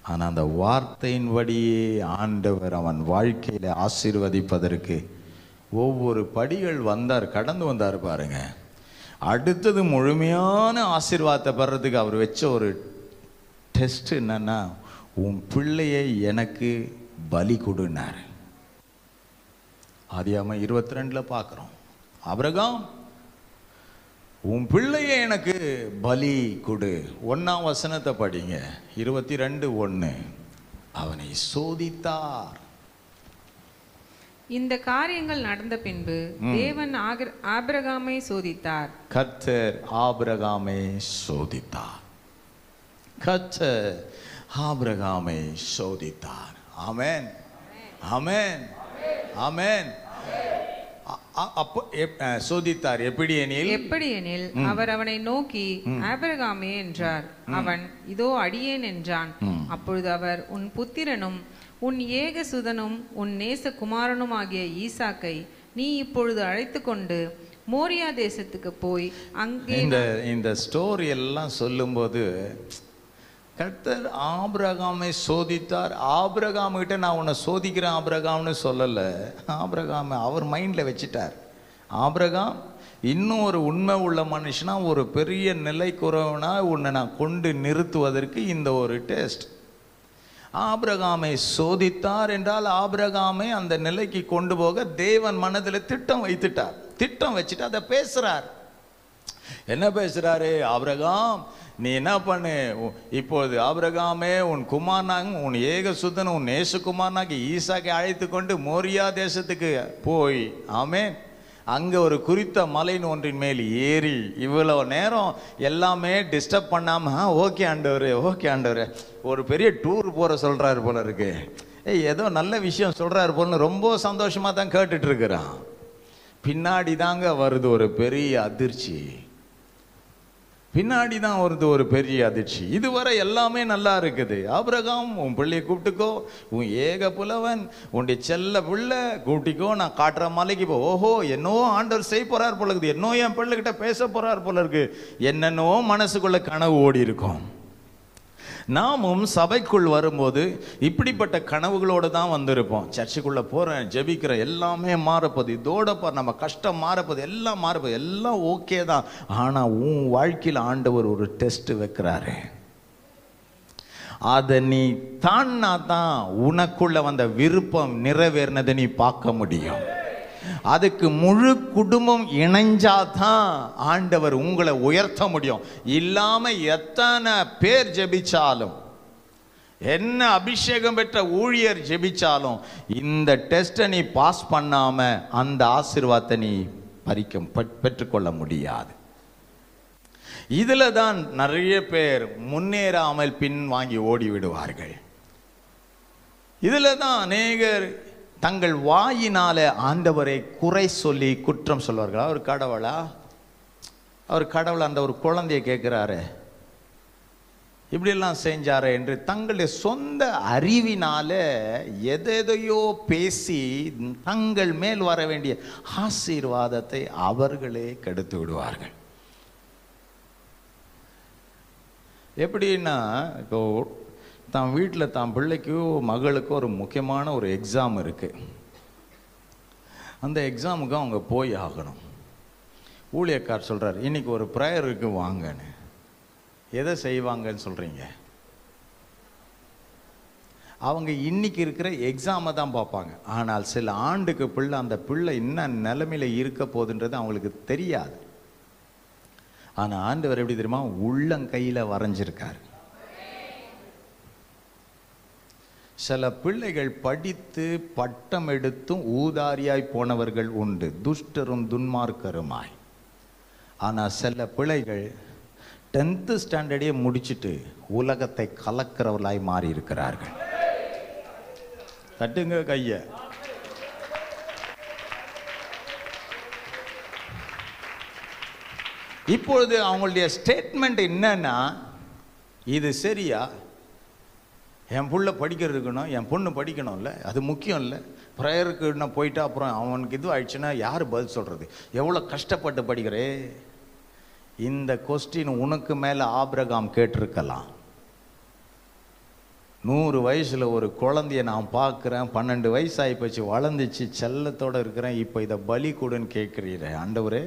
ஆனால் அந்த வார்த்தையின்படியே ஆண்டவர் அவன் வாழ்க்கையில் ஆசீர்வதிப்பதற்கு ஒவ்வொரு படிகள் கடந்து வந்தார் பாருங்க. அடுத்தது முழுமையான ஆசீர்வாதத்தை பெறதுக்கு அவர் வச்ச ஒரு டெஸ்ட் என்னன்னா, உன் பிள்ளையை எனக்கு பலி கொடுனார். ஆதியாகமம் 22 பார்க்குறோம். ஆபிரகாம் உன் பிள்ளையை எனக்கு பலி கொடு. 1ஆம் வசனத்தை படிங்க. 22:1. அவனை சோதித்தார். இந்த காரியங்கள் நடந்த பின்பு தேவன் ஆபிரகாமை சோதித்தார். கர்த்தர் ஆபிரகாமை சோதித்தார். கர்த்தர் ஆபிரகாமை சோதித்தார். ஆமென், ஆமென், ஆமென். அப்போ சோதித்தார். எப்படி எனில் அவர் அவனை நோக்கி ஆபிரகாமே என்றார். அவன் இதோ அடியேன் என்றான். அப்பொழுது அவர் உன் புத்திரனும் உன் ஏகசுதனும் உன் நேசகுமாரனும் ஆகிய ஈசாக்கை நீ இப்பொழுது அழைத்து கொண்டு மோரியா தேசத்துக்கு போய் அங்கே இந்த ஸ்டோரி எல்லாம் சொல்லும்போது கர்த்தர் ஆபிரகாமை சோதித்தார். ஆபிரகாம் கிட்ட நான் உன்னை சோதிக்கிறேன் ஆபிரகாம்னு சொல்லலை. ஆபிரகாமை அவர் மைண்டில் வச்சுட்டார். ஆபிரகாம் இன்னும் ஒரு உண்மை உள்ள மனுஷனா, ஒரு பெரிய நிலை குறவனா உன்னை நான் கொண்டு நிறுத்துவதற்கு இந்த ஒரு டெஸ்ட். ஆபிரகாமை சோதித்தார் என்றால் ஆபிரகாமை அந்த நிலைக்கு கொண்டு போக தேவன் மனதில் திட்டம் வைத்துட்டார். திட்டம் வச்சுட்டு அதை பேசுறார். என்ன பேசுறாரு? ஆபிரகாம் நீ என்ன பண்ணு, இப்போது ஆபிரகாமே உன் குமாரனாக உன் ஏகசுதன் உன் நேசகுமாரனாக ஈசாக்கை அழைத்து கொண்டு மோரியா தேசத்துக்கு போய், ஆமென், அங்கே ஒரு குறித்த மலையின் ஒன்றின் மேல் ஏறி இவ்வளோ நேரம் எல்லாமே டிஸ்டர்ப் பண்ணாமல் ஓகே ஆண்டவர், ஓகே ஆண்டவர், ஒரு பெரிய டூர் போகிற சொல்கிறாரு போல இருக்கு, ஏதோ நல்ல விஷயம் சொல்கிறாரு போலன்னு ரொம்ப சந்தோஷமாக தான் கேட்டுட்டு இருக்கிறான். பின்னாடி தாங்க வருது ஒரு பெரிய அதிர்ச்சி. பின்னாடி தான் வருது ஒரு பெரிய அதிர்ச்சி. இதுவரை எல்லாமே நல்லா இருக்குது. ஆபிரகாம் உன் பிள்ளையை கூப்பிட்டுக்கோ, உன் ஏக புலவன் உன்னுடைய செல்ல பிள்ளை கூட்டிக்கோ, நான் காட்டுற மலைக்கு போ. ஓஹோ, என்னவோ ஆண்டவர் செய்ய போறார் போல இருக்குது, என்னோ என் பிள்ளைகிட்ட பேச போறார் போல இருக்கு, என்னென்னோ மனசுக்குள்ள கனவு ஓடி இருக்கும். நாமும் சபைக்குள் வரும்போது இப்படிப்பட்ட கனவுகளோடு தான் வந்திருப்போம். சர்ச்சுக்குள்ளே போகிறேன், ஜெபிக்கிறேன், எல்லாமே மாறப்போது, இதோட நம்ம கஷ்டம் மாறப்போது, எல்லாம் மாறப்போது, எல்லாம் ஓகே தான். ஆனால் உன் வாழ்க்கையில் ஆண்டவர் ஒரு டெஸ்ட் வைக்கிறாரு. அதை நீ தான்னா தான் உனக்குள்ள வந்த விருப்பம் நிறைவேறினதை நீ பார்க்க முடியும். அதுக்கு முழு குடும்பம் இணைஞ்சாதான் ஆண்டவர் உங்களை உயர்த்த முடியும். இல்லாம எத்தனை பேர் ஜெபிச்சாலும், என்ன அபிஷேகம் பெற்ற ஊழியர் ஜெபிச்சாலும், இந்த டெஸ்ட்டை நீ பாஸ் பண்ணாம அந்த ஆசீர்வாதத்தை நீ பெற்றுக்கொள்ள முடியாது. இதுல தான் நிறைய பேர் முன்னேறாமல் பின் வாங்கி ஓடி விடுவார்கள். இதுல தான் அநேகர் தங்கள் வாயினால ஆண்டவரை குறை சொல்லி குற்றம் சொல்வார்கள். அவர் கடவுளா, அவர் கடவுள் அந்த ஒரு குழந்தைய கேட்கிறாரு, இப்படியெல்லாம் செஞ்சாரு என்று தங்களுடைய சொந்த அறிவினால எதையோ பேசி தங்கள் மேல் வர வேண்டிய ஆசீர்வாதத்தை அவர்களே கெடுத்து விடுவார்கள். எப்படின்னா, இப்போ தான் வீட்டில் தான் பிள்ளைக்கோ மகளுக்கோ ஒரு முக்கியமான ஒரு எக்ஸாம் இருக்குது. அந்த எக்ஸாமுக்கு அவங்க போய் ஆகணும். ஊழியக்கார் சொல்கிறார், இன்றைக்கி ஒரு ப்ரேயர் இருக்குது வாங்கன்னு. எதை செய்வாங்கன்னு சொல்கிறீங்க? அவங்க இன்னைக்கு இருக்கிற எக்ஸாமை தான் பார்ப்பாங்க. ஆனால் சில ஆண்டுக்கு பிள்ளை அந்த பிள்ளை என்ன நிலைமையில் இருக்க போகுதுன்றது அவங்களுக்கு தெரியாது. ஆனா ஆண்டவர் எப்படி தெரியுமா, உள்ளங்கையில வரைஞ்சிருக்கார். சில பிள்ளைகள் படித்து பட்டம் எடுத்தும் ஊதாரியாய் போனவர்கள் உண்டு, துஷ்டரும் துன்மார்க்கருமாய். ஆனா சில பிள்ளைகள் 10th ஸ்டாண்டர்டே முடிச்சுட்டு உலகத்தை கலக்கிறவர்களாய் மாறி இருக்கிறார்கள். தட்டுங்க கைய. இப்பொழுது அவங்களுடைய ஸ்டேட்மெண்ட் என்னன்னா, இது சரியா, என் புள்ள படிக்கிறதுக்கணும், என் பொண்ணு படிக்கணும்ல, அது முக்கியம் இல்லை. ப்ரேயருக்கு நான் போயிட்டா அப்புறம் அவனுக்கு இது ஆயிடுச்சுன்னா யார் பதில் சொல்கிறது? எவ்வளோ கஷ்டப்பட்டு படிக்கிறே. இந்த கொஸ்டின் உனக்கு மேலே ஆபிரகாம் கேட்டிருக்கலாம். 100 வயசில் ஒரு குழந்தைய நான் பார்க்குறேன், 12 வயசு ஆகிப்போச்சு, வளர்ந்துச்சு, செல்லத்தோடு இருக்கிறேன், இப்போ இதை பலி கொடுன்னு கேட்குறீரே ஆண்டவரே.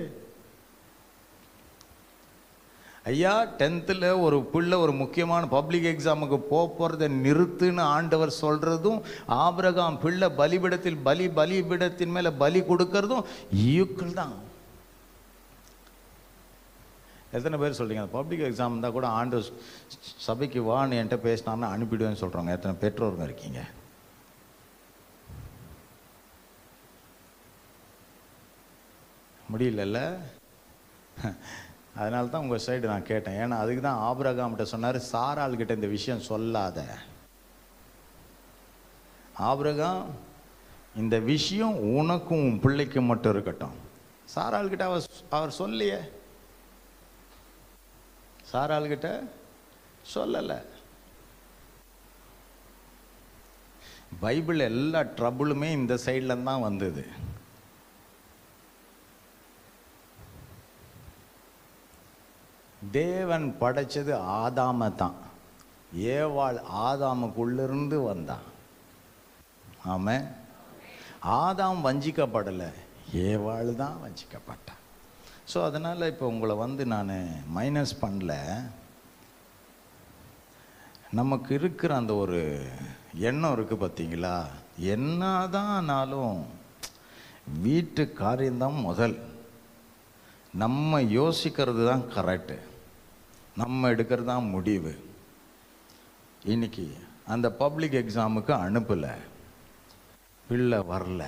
ஐயா 10th ஒரு பிள்ளை ஒரு முக்கியமான பப்ளிக் எக்ஸாமுக்கு போகிறத நிறுத்துன்னு ஆண்டவர் சொல்கிறதும், ஆபிரகாம் பிள்ளை பலிபீடத்தில் பலிபீடத்தின் மேலே பலி கொடுக்கறதும் ஈக்குவல் தான். எத்தனை பேர் சொல்கிறீங்க பப்ளிக் எக்ஸாம் இருந்தால் கூட ஆண்டு சபைக்கு வான்னு என்கிட்ட பேசினான்னு அனுப்பிடுவேன்னு சொல்கிறவங்க எத்தனை பெற்றோருங்க இருக்கீங்க? முடியலல்ல. அதனால தான் உங்கள் சைடு நான் கேட்டேன். ஏன்னா அதுக்கு தான் ஆபிரகாம்கிட்ட சொன்னார், சாராள்கிட்ட இந்த விஷயம் சொல்லாத. ஆபிரகாம் இந்த விஷயம் உனக்கும் உன் பிள்ளைக்கும் மட்டும் இருக்கட்டும். சாராள்கிட்ட அவர் சொல்லியே, சாராள்கிட்ட சொல்லலை. பைபிள் எல்லா ட்ரபுளுமே இந்த சைடில் தான் வந்தது. தேவன் படைச்சது ஆதாமை தான். ஏவாள் ஆதாமுக்குள்ளிருந்து வந்தான். ஆமாம், ஆதாம் வஞ்சிக்கப்படலை, ஏவாள் தான் வஞ்சிக்கப்பட்டான். ஸோ அதனால் இப்போ உங்களை நான் மைனஸ் பண்ணல. நமக்கு இருக்கிற அந்த ஒரு எண்ணம் இருக்குது பார்த்தீங்களா, என்னதானாலும் வீட்டு காரியம்தான் முதல். நம்ம யோசிக்கிறது தான் கரெக்டு, நம்ம எடுக்கிறது தான் முடிவு. இன்னைக்கு அந்த பப்ளிக் எக்ஸாமுக்கு அனுப்பலை, பிள்ளை வரல,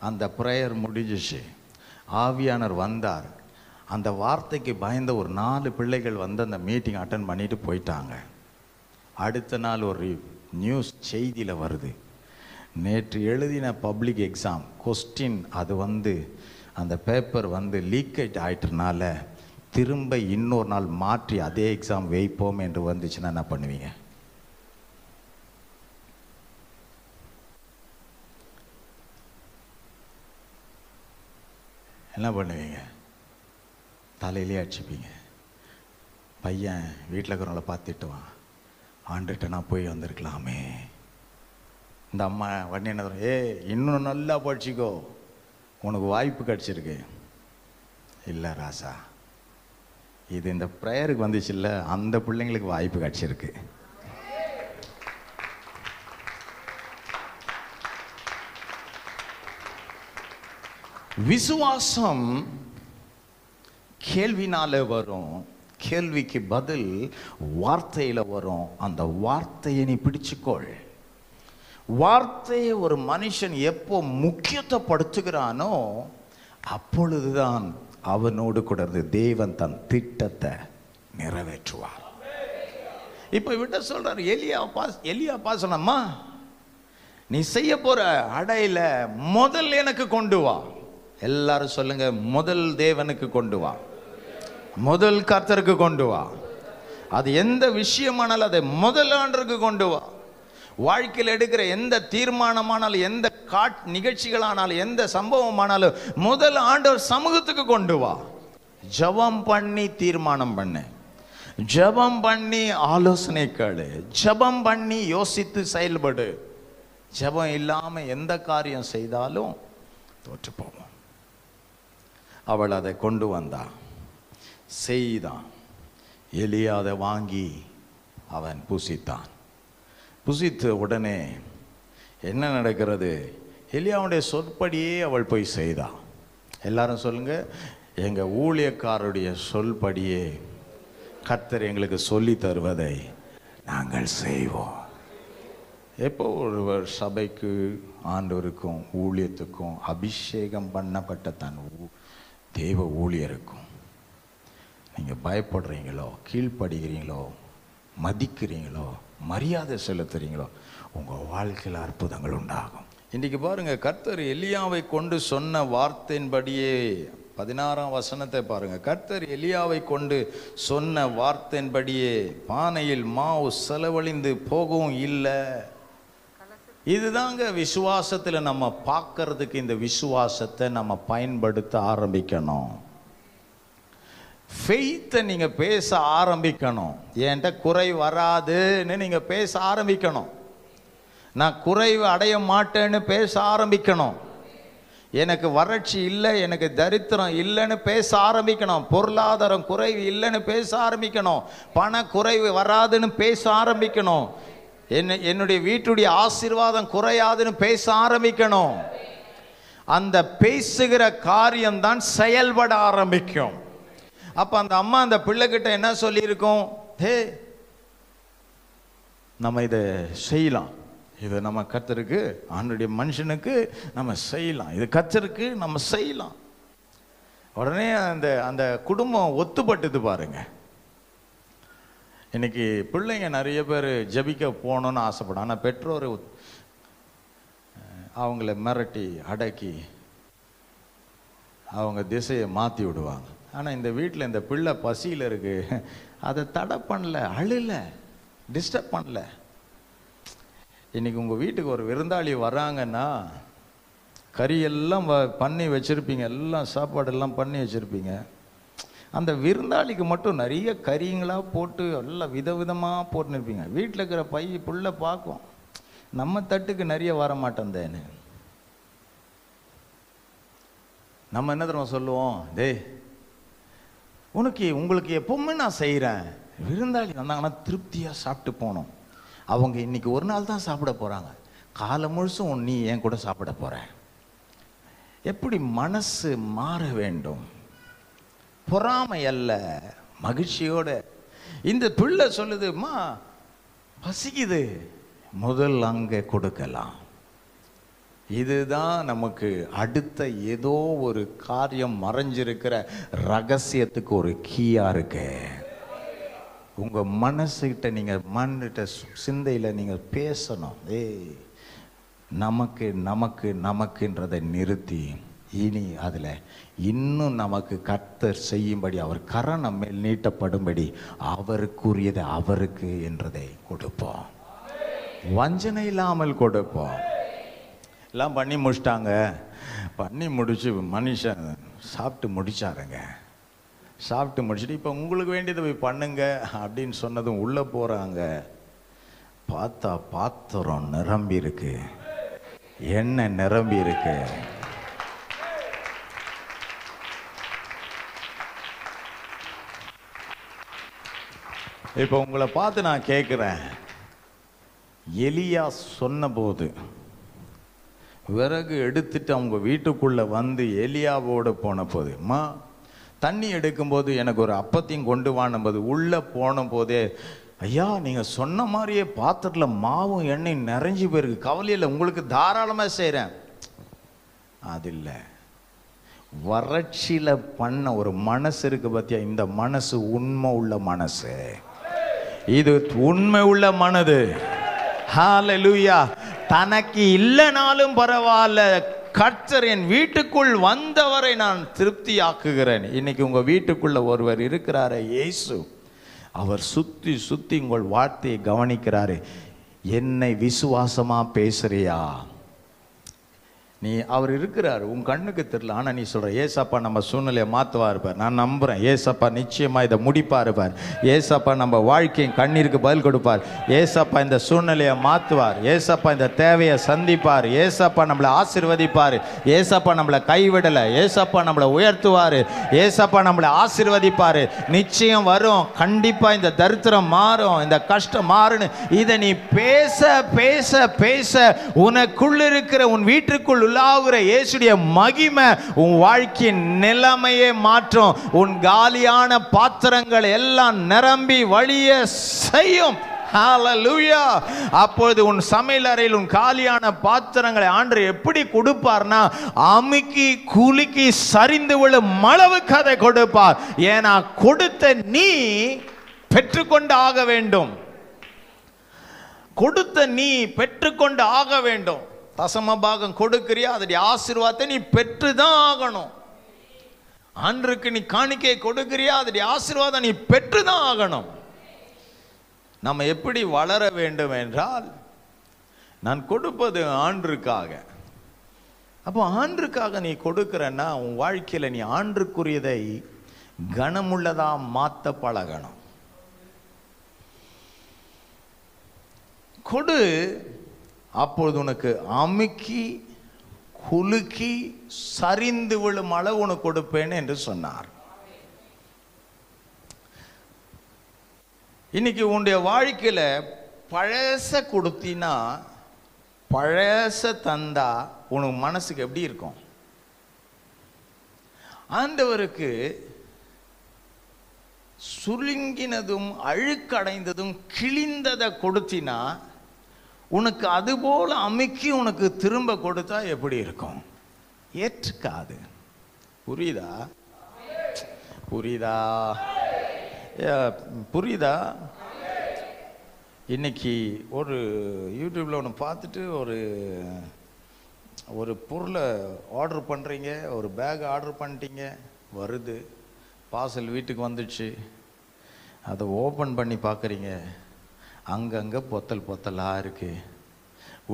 அந்த ப்ரேயர் முடிஞ்சிச்சு, ஆவியானவர் வந்தார். அந்த வார்த்தைக்கு பயந்த ஒரு 4 பிள்ளைகள் வந்து அந்த மீட்டிங் அட்டன் பண்ணிட்டு போயிட்டாங்க. அடுத்த நாள் ஒரு நியூஸ் செய்தியில் வருது, நேற்று எழுதின பப்ளிக் எக்ஸாம் கொஸ்டின் அது அந்த பேப்பர் லீக்கேஜ் ஆயிட்டனால திரும்ப இன்னொரு நாள் மாற்றி அதே எக்ஸாம் வைப்போம் என்று வந்துச்சுன்னா என்ன பண்ணுவீங்க? என்ன பண்ணுவீங்க? தலையிலே அடிச்சுப்பீங்க. பையன் வீட்டில் இருக்கிறவங்கள பார்த்துட்டுவான், ஆண்டுகிட்ட நான் போய் வந்திருக்கலாமே. இந்த அம்மா உடனே என்ன சொல்றேன், இன்னும் நல்லா படிச்சிக்கோ, உனக்கு வாய்ப்பு கிடச்சிருக்கு. இல்லை ராசா, இது இந்த ப்ரேயருக்கு வந்துச்சு இல்லை, அந்த பிள்ளைங்களுக்கு வாய்ப்பு கிடச்சிருக்கு. விசுவாசம் கேள்வினால வரும், கேள்விக்கு பதில் வார்த்தையில் வரும். அந்த வார்த்தையை நீ பிடிச்சுக்கொள். வார்த்தையை ஒரு மனுஷன் எப்போ முக்கியத்துவப்படுத்துகிறானோ அப்பொழுதுதான் அவனோடு கூட தேவன் தன் திட்டத்தை நிறைவேற்றுவார். இப்போ விட்ட சொல்றாரு, எலியா பாசனம்மா, நீ செய்ய போற அடையில முதல் எனக்கு கொண்டு வா. எல்லாரும் சொல்லுங்க, முதல் தேவனுக்கு கொண்டு வா, முதல் கர்த்தருக்கு கொண்டு வா. அது எந்த விஷயமானாலும் அதை முதல் ஆண்டருக்கு கொண்டு வா. வாழ்க்கையில் எடுக்கிற எந்த தீர்மானமானாலும், எந்த நிகழ்ச்சிகளானாலும், எந்த சம்பவமானாலும் முதல் ஆண்டவர் சமூகத்துக்கு கொண்டு வா. ஜெபம் பண்ணி தீர்மானம் பண்ணு, ஜெபம் பண்ணி ஆலோசனை கேளு, ஜெபம் பண்ணி யோசித்து செயல்படு. ஜெபம் இல்லாம எந்த காரியம் செய்தாலும் தோற்று போவோம். அவள் அதை கொண்டு வந்தா, செய்தான். எலியா அதை வாங்கி அவன் புசித்தான். புசித்த உடனே என்ன நடக்கிறது? எலியாவுடைய சொற்படியே அவள் போய் செய்தான். எல்லாரும் சொல்லுங்க, எங்க ஊழியக்காரருடைய சொல்படியே கர்த்தர் எங்களுக்கு சொல்லி தருவதை நாங்கள் செய்வோம். எப்போ ஒரு சபைக்கு ஆண்டவருக்கும் ஊழியத்துக்கும் அபிஷேகம் பண்ணப்பட்ட தன் தேவ ஊழியருக்கும் நீங்கள் பயப்படுறீங்களோ, கீழ்ப்படுகிறீங்களோ, மதிக்கிறீங்களோ, மரியாதை செலுத்துறீங்களோ, உங்கள் வாழ்க்கையில் அற்புதங்கள் உண்டாகும். இன்றைக்கி பாருங்கள், கர்த்தர் எலியாவை கொண்டு சொன்ன வார்த்தையின்படியே 16ஆம் வசனத்தை பாருங்கள். கர்த்தர் எலியாவை கொண்டு சொன்ன வார்த்தையின்படியே பானையில் மாவு செலவழிந்து போகவும் இல்லை. இதுதாங்க விசுவாசத்தில் நம்ம பார்க்கறதுக்கு. இந்த விசுவாசத்தை நம்ம பயன்படுத்த ஆரம்பிக்கணும். ஃபெய்த்தை நீங்கள் பேச ஆரம்பிக்கணும். என்கிட்ட குறை வராதுன்னு நீங்கள் பேச ஆரம்பிக்கணும். நான் குறைவு அடைய மாட்டேன்னு பேச ஆரம்பிக்கணும். எனக்கு வறட்சி இல்லை, எனக்கு தரித்திரம் இல்லைன்னு பேச ஆரம்பிக்கணும். பொருளாதாரம் குறைவு இல்லைன்னு பேச ஆரம்பிக்கணும். பண குறைவு வராதுன்னு பேச ஆரம்பிக்கணும். என்னுடைய வீட்டுடைய ஆசீர்வாதம் குறையாதுன்னு பேச ஆரம்பிக்கணும். அந்த பேசுகிற காரியம்தான் செயல்பட ஆரம்பிக்கும். அப்போ அந்த அம்மா அந்த பிள்ளைகிட்ட என்ன சொல்லியிருக்கோம்? ஹே, நம்ம இதை செய்யலாம், இதை நம்ம கர்த்தருக்கு, ஆண்டுடைய மனுஷனுக்கு நம்ம செய்யலாம், இது கர்த்தருக்கு நம்ம செய்யலாம். உடனே அந்த அந்த குடும்பம் ஒத்துப்பட்டுது பாருங்க. இன்னைக்கு பிள்ளைங்க நிறைய பேர் ஜெபிக்க போகணுன்னு ஆசைப்படும். ஆனால் பெற்றோர் அவங்கள மிரட்டி அடக்கி அவங்க திசையை மாற்றி விடுவாங்க. ஆனால் இந்த வீட்டில் இந்த பிள்ளை பசியில் இருக்கு, அதை தடை பண்ணல, அழுல, டிஸ்டர்ப் பண்ணல. இன்னைக்கு உங்கள் வீட்டுக்கு ஒரு விருந்தாளி வராங்கன்னா கறியெல்லாம் பண்ணி வச்சுருப்பீங்க, எல்லாம் சாப்பாடெல்லாம் பண்ணி வச்சுருப்பீங்க. அந்த விருந்தாளிக்கு மட்டும் நிறைய கறிங்களாக போட்டு எல்லாம் விதவிதமாக போட்டுருப்பீங்க. வீட்டில் இருக்கிற புள்ள பார்க்கும், நம்ம தட்டுக்கு நிறைய வர மாட்டேந்தேன்னு. நம்ம என்ன தெரியுமா சொல்லுவோம்? டேய், உங்களுக்கு எப்பவுமே நான் செய்கிறேன். விருந்தாளி வந்தாங்கன்னா திருப்தியாக சாப்பிட்டு போகணும். அவங்க இன்னைக்கு ஒரு நாள் தான் சாப்பிட போகிறாங்க, காலம் முழுசும் நீ என் கூட சாப்பிட போகிற. எப்படி மனசு மாற வேண்டும்? பொறாமை அல்ல, மகிழ்ச்சியோட. இந்த பிள்ளை சொல்லுதுமா, பசிக்குது, முதல் அங்கே கொடுக்கலாம். இதுதான் நமக்கு அடுத்த ஏதோ ஒரு காரியம் மறைஞ்சிருக்கிற ரகசியத்துக்கு ஒரு கீயா இருக்கு. உங்க மனசுகிட்ட நீங்க மண்ணிட்ட சிந்தையில நீங்க பேசணும். நமக்கு நமக்கு நமக்குன்றதை நிறுத்தி இனி அதில் இன்னும் நமக்கு கர்த்தர் செய்யும்படி, அவர் கரம் மேல் நீட்டப்படும்படி அவருக்குரியதை அவருக்கு என்றதை கொடுப்போம். வஞ்சனை இல்லாமல் கொடுப்போம். எல்லாம் பண்ணி முடிச்சிட்டாங்க. பண்ணி முடிச்சு மனுஷன் சாப்பிட்டு முடிச்சாருங்க. சாப்பிட்டு முடிச்சுட்டு இப்போ உங்களுக்கு வேண்டியதை போய் பண்ணுங்க அப்படின்னு சொன்னதும் உள்ளே போகிறாங்க. பார்த்தா பாத்திரம் நிரம்பி இருக்கு, எண்ணெய் நிரம்பி இருக்கு. இப்போ உங்களை பார்த்து நான் கேட்குறேன், எலியா சொன்னபோது விறகு எடுத்துட்டு அவங்க வீட்டுக்குள்ளே வந்து எலியாவோடு போன போது, அம்மா தண்ணி எடுக்கும்போது எனக்கு ஒரு அப்பத்தையும் கொண்டு வாணும்போது உள்ளே போன போதே, ஐயா நீங்கள் சொன்ன மாதிரியே பாத்திரத்தில் மாவும் எண்ணெய் நிறைஞ்சி போயிருக்கு, கவலையில் உங்களுக்கு தாராளமாக செய்கிறேன். அது இல்லை, வறட்சியில் பண்ண ஒரு மனசு இருக்கு பார்த்தியா, இந்த மனசு உண்மை உள்ள மனசு, இது உண்மை உள்ள மனது. ஹல்லேலூயா. தனக்கு இல்லைனாலும் பரவாயில்ல, கர்த்தர் என் வீட்டுக்குள் வந்தவரை நான் திருப்தி ஆக்குகிறேன். இன்னைக்கு உங்க வீட்டுக்குள்ள ஒருவர் இருக்கிறாரே, இயேசு. அவர் சுத்தி சுத்தி உங்கள் வார்த்தையை கவனிக்கிறாரு. என்னை விசுவாசமா பேசுறியா? நீ அவர் இருக்கிறார், உன் கண்ணுக்கு தெரியல, ஆனால் நீ சொல்ற ஏசப்பா நம்ம சூழ்நிலையை மாற்றுவா இருப்பார். நான் நம்புகிறேன் ஏசப்பா நிச்சயமாக இதை முடிப்பா இருப்பார். ஏசப்பா நம்ம வாழ்க்கையின் கண்ணீருக்கு பதில் கொடுப்பார். ஏசப்பா இந்த சூழ்நிலையை மாற்றுவார். ஏசப்பா இந்த தேவையை சந்திப்பார். ஏசப்பா நம்மளை ஆசீர்வதிப்பார். ஏசப்பா நம்மளை கைவிடலை. ஏசப்பா நம்மளை உயர்த்துவார். ஏசப்பா நம்மளை ஆசீர்வதிப்பார். நிச்சயம் வரும், கண்டிப்பாக இந்த தரித்திரம் மாறும், இந்த கஷ்டம் மாறுன்னு இதை நீ பேச பேச பேச உனக்குள் இருக்கிற, உன் வீட்டுக்குள் உலாவுகிற இயேசுடைய மகிமை உன் வாழ்க்கையின் நிலைமையை மாற்றும். உன் காலியான பாத்திரங்கள் எல்லாம் நிரம்பி வழிய செய்யும். ஹalleluya. அப்பொழுது உன் சமையல் அறையில் உன் காலியான பாத்திரங்களை ஆண்டவர் எப்படி கொடுப்பார்னா, அமுக்கி குலுக்கி சரிந்து விழும் அளவுக்கு அதை கொடுப்பார். ஏன்னா கொடுத்த நீ பெற்றுக்கொண்டு ஆக வேண்டும். கொடுத்த நீ பெற்றுக்கொண்டு ஆக வேண்டும். தசம பாகம் கொடுக்கிறியா, அதோடைய ஆசீர்வாதத்தை நீ பெற்றுதான் ஆகணும். ஆண்டவருக்கு நீ காணிக்கை கொடுக்கிறியா, அதோடைய ஆசீர்வாதம் நீ பெற்றுதான் ஆகணும். நம்ம எப்படி வளர வேண்டும் என்றால், நான் கொடுப்பது ஆண்டவருக்காக. அப்போ ஆண்டவருக்காக நீ கொடுக்கிறன்னா உன் வாழ்க்கையில் நீ ஆண்டவருக்குரியதை கனமுள்ளதா மாத்த பழகணும். கொடு, அப்பொழுது உனக்கு அமுக்கி குலுக்கி சரிந்து விழும் அளவு உனக்கு கொடுப்பேன் என்று சொன்னார். இன்னைக்கு உன்னுடைய வாழ்க்கையில பழச கொடுத்தினா, பழச தந்தா உனக்கு மனசுக்கு எப்படி இருக்கும்? ஆண்டவருக்கு சுருங்கினதும் அழுக்கடைந்ததும் கிழிந்ததை கொடுத்தினா, உனக்கு அதுபோல அமுக்கி உனக்கு திரும்ப கொடுத்தா எப்படி இருக்கும்? ஏற்றுக்காது. புரியுதா? புரியுதா? புரியுதா? இன்னைக்கு ஒரு யூடியூப்ல ஒன்று பார்த்துட்டு ஒரு பொருளை ஆர்டர் பண்ணுறீங்க, ஒரு பேக் ஆர்டர் பண்ணிட்டீங்க, வருது, பார்சல் வீட்டுக்கு வந்துடுச்சு. அதை ஓப்பன் பண்ணி பார்க்குறீங்க, அங்கங்கே பொத்தலாக இருக்குது.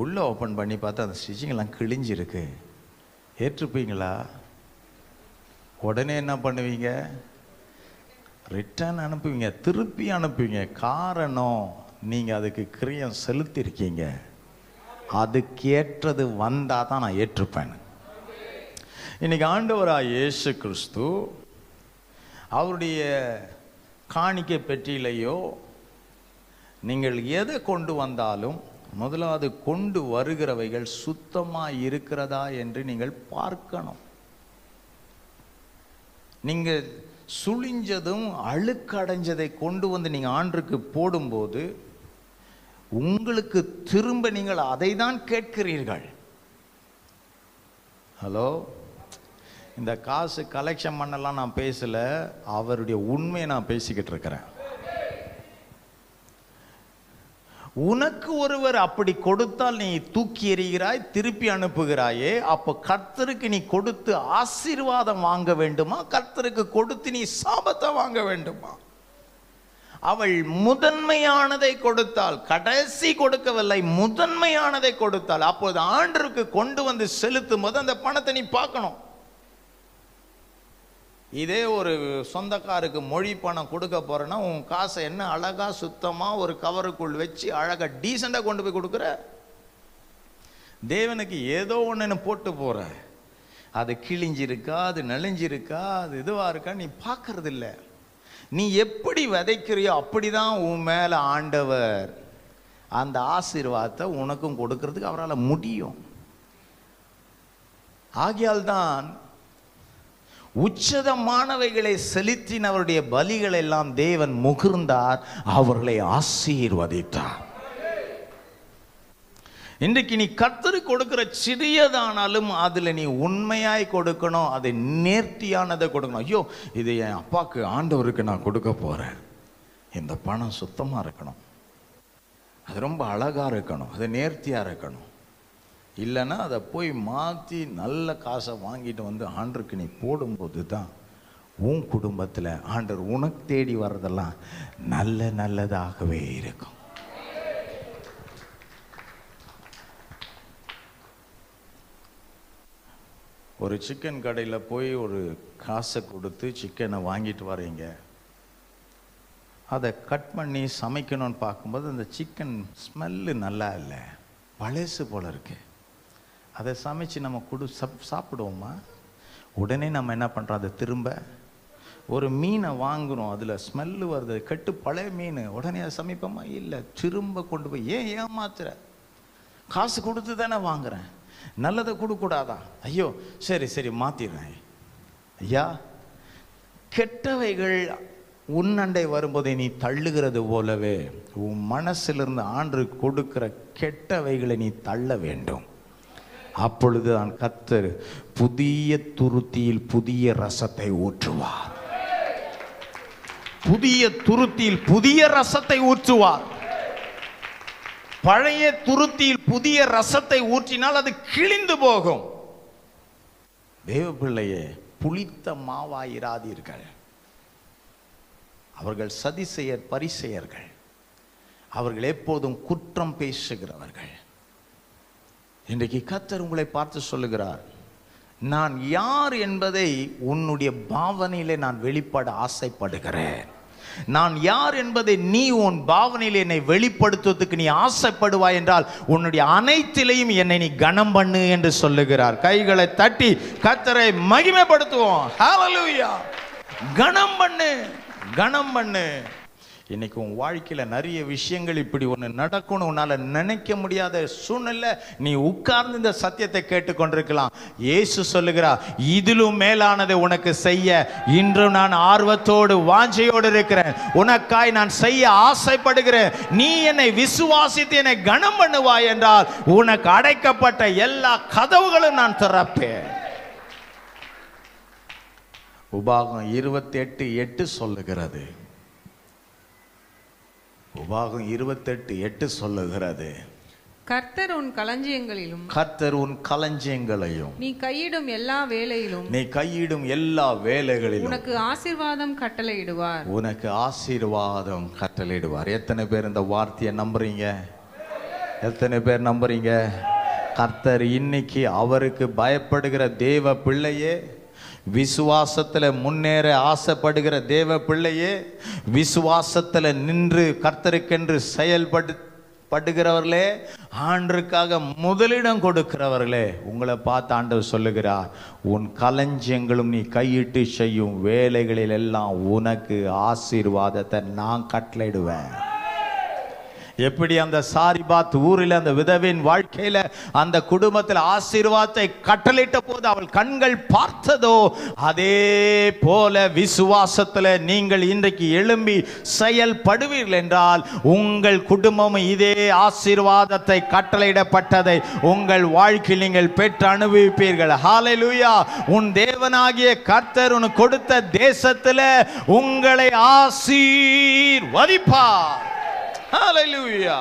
உள்ளே ஓப்பன் பண்ணி பார்த்தா அந்த ஸ்டிச்சிங்கெல்லாம் கிழிஞ்சிருக்கு. ஏற்றுப்பீங்களா? உடனே என்ன பண்ணுவீங்க? ரிட்டர்ன் அனுப்புவீங்க, திருப்பி அனுப்புவீங்க. காரணம், நீங்கள் அதுக்கு கிரியம் செலுத்திருக்கீங்க. அதுக்கேற்றது வந்தால் தான் நான் ஏற்றுப்பேன். இன்னைக்கு ஆண்டவராக இயேசு கிறிஸ்து அவருடைய காணிக்கை பெட்டியிலையோ நீங்கள் எதை கொண்டு வந்தாலும் முதலாவது கொண்டு வருகிறவைகள் சுத்தமாக இருக்கிறதா என்று நீங்கள் பார்க்கணும். நீங்கள் சுழிஞ்சதும் அழுக்கடைஞ்சதை கொண்டு வந்து நீங்கள் ஆண்டருக்கு போடும்போது உங்களுக்கு திரும்ப நீங்கள் அதை தான் கேட்கிறீர்கள். ஹலோ, இந்த காசு கலெக்ஷன் பண்ணலாம் நான் பேசல, அவருடைய உண்மையை நான் பேசிக்கிட்டு இருக்கிறேன். உனக்கு ஒருவர் அப்படி கொடுத்தால் நீ தூக்கி எறிகிறாய், திருப்பி அனுப்புகிறாயே. அப்போ கர்த்தருக்கு நீ கொடுத்து ஆசீர்வாதம் வாங்க வேண்டுமா, கர்த்தருக்கு கொடுத்து நீ சாபத்தை வாங்க வேண்டுமா? அவள் முதன்மையானதை கொடுத்தால், கடைசி கொடுக்கவில்லை, முதன்மையானதை கொடுத்தால், அப்போது ஆண்டருக்கு கொண்டு வந்து செலுத்தும் போது அந்த பணத்தை நீ பார்க்கணும். இதே ஒரு சொந்தக்காருக்கு மொழி பணம் கொடுக்க போறேன்னா உன் காசை என்ன அழகா சுத்தமா ஒரு கவருக்குள் வச்சு அழகா டீசெண்டா கொண்டு போய் கொடுக்குற. தேவனுக்கு ஏதோ ஒன்று போட்டு போற, அது கிழிஞ்சிருக்கா, அது நெளிஞ்சிருக்கா, அது இதுவா இருக்கா நீ பார்க்கறது இல்லை. நீ எப்படி விதைக்கிறியோ அப்படிதான் உன் மேல ஆண்டவர் அந்த ஆசீர்வாதத்தை உனக்கும் கொடுக்கறதுக்கு அவரால் முடியும். ஆகையால் தான் உச்சதமானவைகளை செலுத்தினவருடைய பலிகள் எல்லாம் தேவன் முகர்ந்தார், அவர்களை ஆசீர்வதித்தார். இன்றைக்கு நீ கர்த்தருக்கு கொடுக்கிற சிறியதானாலும் அதுல நீ உண்மையாய் கொடுக்கணும், அதை நேர்த்தியானதை கொடுக்கணும். ஐயோ, இது என் அப்பாவுக்கு ஆண்டவருக்கு நான் கொடுக்க போறேன், இந்த பணம் சுத்தமா இருக்கணும், அது ரொம்ப அழகா இருக்கணும், அது நேர்த்தியா இருக்கணும். இல்லைன்னா அதை போய் மாற்றி நல்ல காசை வாங்கிட்டு வந்து ஆண்டருக்கு நீ போடும்போது தான் உன் குடும்பத்தில் ஆண்டவர் உனக்கு தேடி வர்றதெல்லாம் நல்லதாகவே இருக்கும். ஒரு சிக்கன் கடையில் போய் ஒரு காசை கொடுத்து சிக்கனை வாங்கிட்டு வரீங்க. அதை கட் பண்ணி சமைக்கணும்னு பார்க்கும்போது அந்த சிக்கன் ஸ்மெல்லு நல்லா இல்லை, பழசு போல இருக்கு. அதை சமைச்சு நம்ம சாப்பிடுவோமா? உடனே நம்ம என்ன பண்ணுறோம், அதை திரும்ப ஒரு மீனை வாங்குகிறோம், அதில் ஸ்மெல்லு வருது, கெட்டு பழைய மீன், உடனே அதை சமைப்போமா? இல்லை, திரும்ப கொண்டு போய் ஏன் ஏமாத்துற? காசு கொடுத்து தானே வாங்குறேன், நல்லதை கொடுக்கூடாதா? ஐயோ சரி சரி மாத்திடுறேன். ஐயா, கெட்டவைகள் உன்னண்டை வரும்போதே நீ தள்ளுகிறது போலவே உன் மனசிலிருந்து ஆண்டு கொடுக்கிற கெட்டவைகளை நீ தள்ள வேண்டும். அப்பொழுது நான் கர்த்தர் புதிய துருத்தியில் புதிய ரசத்தை ஊற்றுவார். புதிய துருத்தியில் புதிய ரசத்தை ஊற்றுவார். பழைய துருத்தியில் புதிய ரசத்தை ஊற்றினால் அது கிழிந்து போகும். தேவ பிள்ளையே, புளித்த மாவாயிராதீர்கள். அவர்கள் சதிசெயர், பரிசெயர்கள். அவர்கள் எப்போதும் குற்றம் பேசுகிறவர்கள். இன்றைக்கு கர்த்தர் உங்களை பார்த்து சொல்லுகிறார், நான் யார் என்பதை உன்னுடைய பாவனையிலே நான் வெளிப்பட ஆசைப்படுகிறேன். நான் யார் என்பதை நீ உன் பாவனையில் என்னை வெளிப்படுத்துவதற்கு நீ ஆசைப்படுவாய் என்றால் உன்னுடைய அனைத்திலையும் என்னை நீ கனம் பண்ணு என்று சொல்லுகிறார். கைகளை தட்டி கர்த்தரை மகிமைப்படுத்துவோம். ஹல்லேலூயா. கனம் பண்ணு, கனம் பண்ணு. இன்னைக்கு உன் வாழ்க்கையில நிறைய விஷயங்கள் இப்படி ஒன்று நடக்கணும் உன்னால நினைக்க முடியாத சூழ்நிலை. நீ உட்கார்ந்து இந்த சத்தியத்தை கேட்டுக்கொண்டிருக்கலாம். இயேசு சொல்லுகிறார், இதிலும் மேலானதை உனக்கு செய்ய இன்று நான் ஆர்வத்தோடு வாஞ்சையோடு இருக்கிறேன். உனக்காய் நான் செய்ய ஆசைப்படுகிறேன். நீ என்னை விசுவாசித்து என்னை கனம் பண்ணுவாய் என்றால் உனக்கு அடைக்கப்பட்ட எல்லா கதவுகளும் நான் திறப்பேன். உபாகம் 28:8 சொல்லுகிறது. உபாகம் 28:8 சொல்லுகிறது, கர்த்தர் உன் களஞ்சியங்களிலும், கர்த்தர் உன் களஞ்சியங்களையும், நீ கையிடும் எல்லா வேலையிலும், நீ கையிடும் எல்லா வேலைகளிலும் உனக்கு ஆசீர்வாதம் கட்டளையிடுவார். உனக்கு ஆசீர்வாதம் கட்டளையிடுவார். எத்தனை பேர் இந்த வார்த்தையை நம்புறீங்க? எத்தனை பேர் நம்புறீங்க? கர்த்தர் இன்னைக்கு அவருக்கு பயப்படுகிற தேவ பிள்ளையே, விசுவாசத்தில் முன்னேற ஆசைப்படுகிற தேவ பிள்ளையே, விசுவாசத்தில் நின்று கர்த்தருக்கென்று செயல்படுகிறவர்களே, ஆண்டருக்காக முதலிடம் கொடுக்கிறவர்களே, உங்களை பார்த்து ஆண்டவர் சொல்லுகிறார், உன் களஞ்சியங்களும் நீ கையிட்டு செய்யும் வேலைகளில் எல்லாம் உனக்கு ஆசீர்வாதத்தை நான் கட்டளையிடுவேன். எப்படி அந்த சாரிபாத் ஊரில் அந்த விதவின் வாழ்க்கையில அந்த குடும்பத்தில் ஆசீர்வாதத்தை கட்டளையிட்ட போது அவள் கண்கள் பார்த்ததோ, அதே போல விசுவாசத்தில் நீங்கள் இன்றைக்கு எழும்பி செயல்படுவீர்கள் என்றால் உங்கள் குடும்பம் இதே ஆசீர்வாதத்தை கட்டளையிடப்பட்டதை உங்கள் வாழ்க்கையில் நீங்கள் பெற்று அனுபவிப்பீர்கள். ஹல்லேலூயா. உன் தேவனாகிய கர்த்தர் உனக்கு கொடுத்த தேசத்தில் உங்களை ஆசீர்வதிப்பார். ஹல்லேலூயா.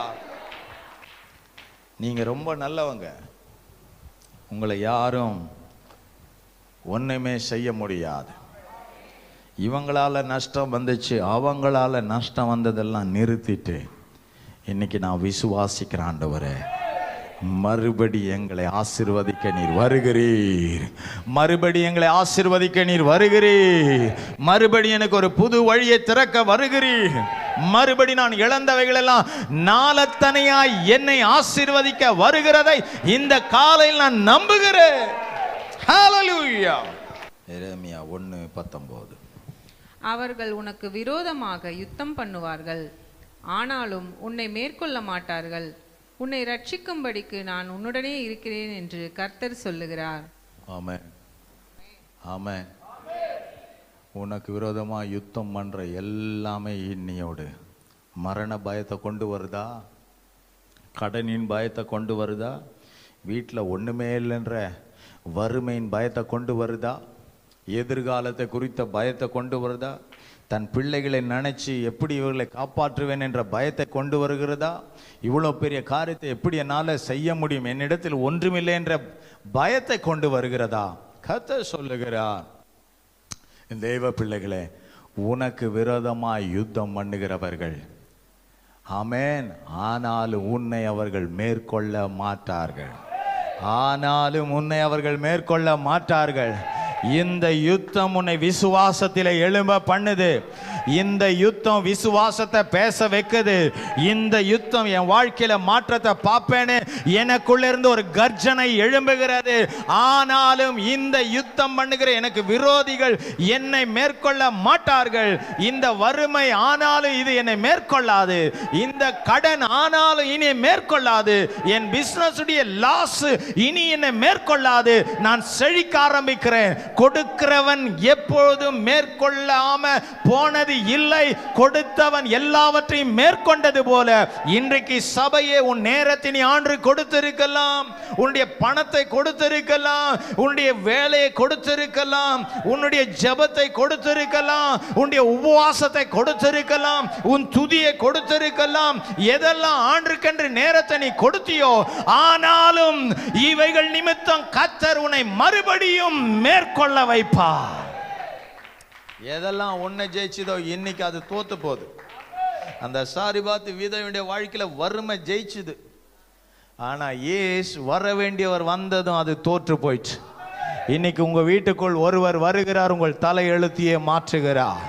நீங்க ரொம்ப நல்லவங்க, உங்களை யாரும் ஒண்ணுமே செய்ய முடியாது. இவங்களால நஷ்டம் வந்துச்சு, அவங்களால நஷ்டம் வந்ததெல்லாம் நிறுத்திட்டு இன்னைக்கு நான் விசுவாசிக்கிறேன், ஆண்டவரே மறுபடி எங்களை ஆசீர்வதிக்க நீர் வருகிறீர். மறுபடி எங்களை ஆசீர்வதிக்க நீர் வருகிறீர். மறுபடி எனக்கு ஒரு புது வழியை திறக்க வருகிறீர். மறுபடி நான் இழந்தவைகள் எல்லாம் நாளத்தனையாய் என்னை ஆசீர்வதிக்க வருகிறதை இந்த காலையில் நான் நம்புகிறேன். ஹல்லேலூயா. எரேமியா 1:19. அவர்கள் உனக்கு விரோதமாக யுத்தம் பண்ணுவார்கள், ஆனாலும் உன்னை மேற்கொள்ள மாட்டார்கள். உன்னை ரட்சிக்கும்படிக்கு நான் உன்னுடனே இருக்கிறேன் என்று கர்த்தர் சொல்லுகிறார். ஆமென், ஆமென். உனக்கு விரோதமா யுத்தம் பண்ற எல்லாமே இன்னையோடு மரண பயத்தை கொண்டு வருதா? கடனின் பயத்தை கொண்டு வருதா? வீட்டில் ஒண்ணுமே இல்லைன்ற வறுமையின் பயத்தை கொண்டு வருதா? எதிர்காலத்தை குறித்த பயத்தை கொண்டு வருதா? தன் பிள்ளைகளை நினைச்சு எப்படி இவர்களை காப்பாற்றுவேன் என்ற பயத்தை கொண்டு வருகிறதா? இவ்வளோ பெரிய காரியத்தை எப்படி என்னால் செய்ய முடியும், என்னிடத்தில் ஒன்றுமில்லை என்ற பயத்தை கொண்டு வருகிறதா? கர்த்தர் சொல்லுகிறார், தேவ பிள்ளைகளே, உனக்கு விரோதமாய் யுத்தம் பண்ணுகிறவர்கள், ஆமென், ஆனாலும் உன்னை அவர்கள் மேற்கொள்ள மாட்டார்கள். ஆனாலும் உன்னை அவர்கள் மேற்கொள்ள மாட்டார்கள். இந்த யுத்தம் உன்னை விசுவாசத்திலே எழும்ப பண்ணுது. இந்த யுத்தம் விசுவாசத்தை பேச வைக்குது. இந்த யுத்தம் என் வாழ்க்கையில மாற்றத்தை பார்ப்பேன்னு எனக்குள்ள இருந்து ஒரு கர்ஜனை எழும்புகிறது. ஆனாலும் இந்த யுத்தம் பண்ணுகிற எனக்கு விரோதிகள் என்னை மேற்கொள்ள மாட்டார்கள். இந்த வறுமை ஆனாலும் இது என்னை மேற்கொள்ளாது. இந்த கடன் ஆனாலும் இனி மேற்கொள்ளாது. என் பிசினஸ் உடைய லாஸ் இனி என்னை மேற்கொள்ளாது. நான் செழிக்க ஆரம்பிக்கிறேன். கொடுக்கிறவன் எப்பொழுதும் மேற்கொள்ளாம போனது இல்லை. கொடுத்தவன் எல்லாவற்றையும் மேற்கொண்டது போல இன்றைக்கு சபையே உன் நேரத்தை நீ ஆண்டு கொடுத்திருக்கலாம், உன்னுடைய பணத்தை கொடுத்திருக்கலாம், உன்னுடைய வேலையை கொடுத்திருக்கலாம், உன்னுடைய ஜெபத்தை கொடுத்திருக்கலாம், உன்னுடைய உபவாசத்தை கொடுத்திருக்கலாம், உன் துதியை கொடுத்திருக்கலாம். எதெல்லாம் ஆண்டுக்கென்று நேரத்தை நீ கொடுத்தியோ, ஆனாலும் இவைகள் நிமித்தம் கர்த்தர் உன்னை மறுபடியும் மேற்கொள்ள வைப்பார். எதெல்லாம் ஒன்னை ஜெயிச்சதோ இன்னைக்கு அது தோத்து போகுது. அந்த சாரிபாத் விதவையுடைய வாழ்க்கையில வறுமை ஜெயிச்சுது. ஆனா இயேசு வர வேண்டியவர் வந்ததும் அது தோற்று போயிடுச்சு. இன்னைக்கு உங்க வீட்டுக்குள் ஒருவர் வருகிறார், உங்கள் தலை எழுத்தியே மாற்றுகிறார்,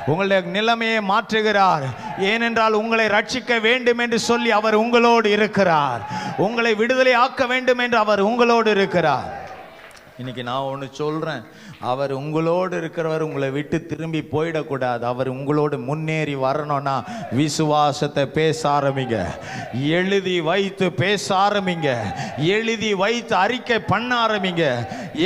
உங்களுடைய நிலைமையை மாற்றுகிறார். ஏனென்றால் உங்களை ரட்சிக்க வேண்டும் என்று சொல்லி அவர் உங்களோடு இருக்கிறார். உங்களை விடுதலை ஆக்க வேண்டும் என்று அவர் உங்களோடு இருக்கிறார். இன்னைக்கு நான் ஒன்று சொல்றேன், அவர் உங்களோடு இருக்கிறவர் உங்களை விட்டு திரும்பி போயிடக்கூடாது. அவர் உங்களோடு முன்னேறி வரணும்னா விசுவாசத்தை பேச ஆரம்பிங்க, எழுதி வைத்து பேச ஆரம்பிங்க, எழுதி வைத்து அறிக்கை பண்ண ஆரம்பிங்க,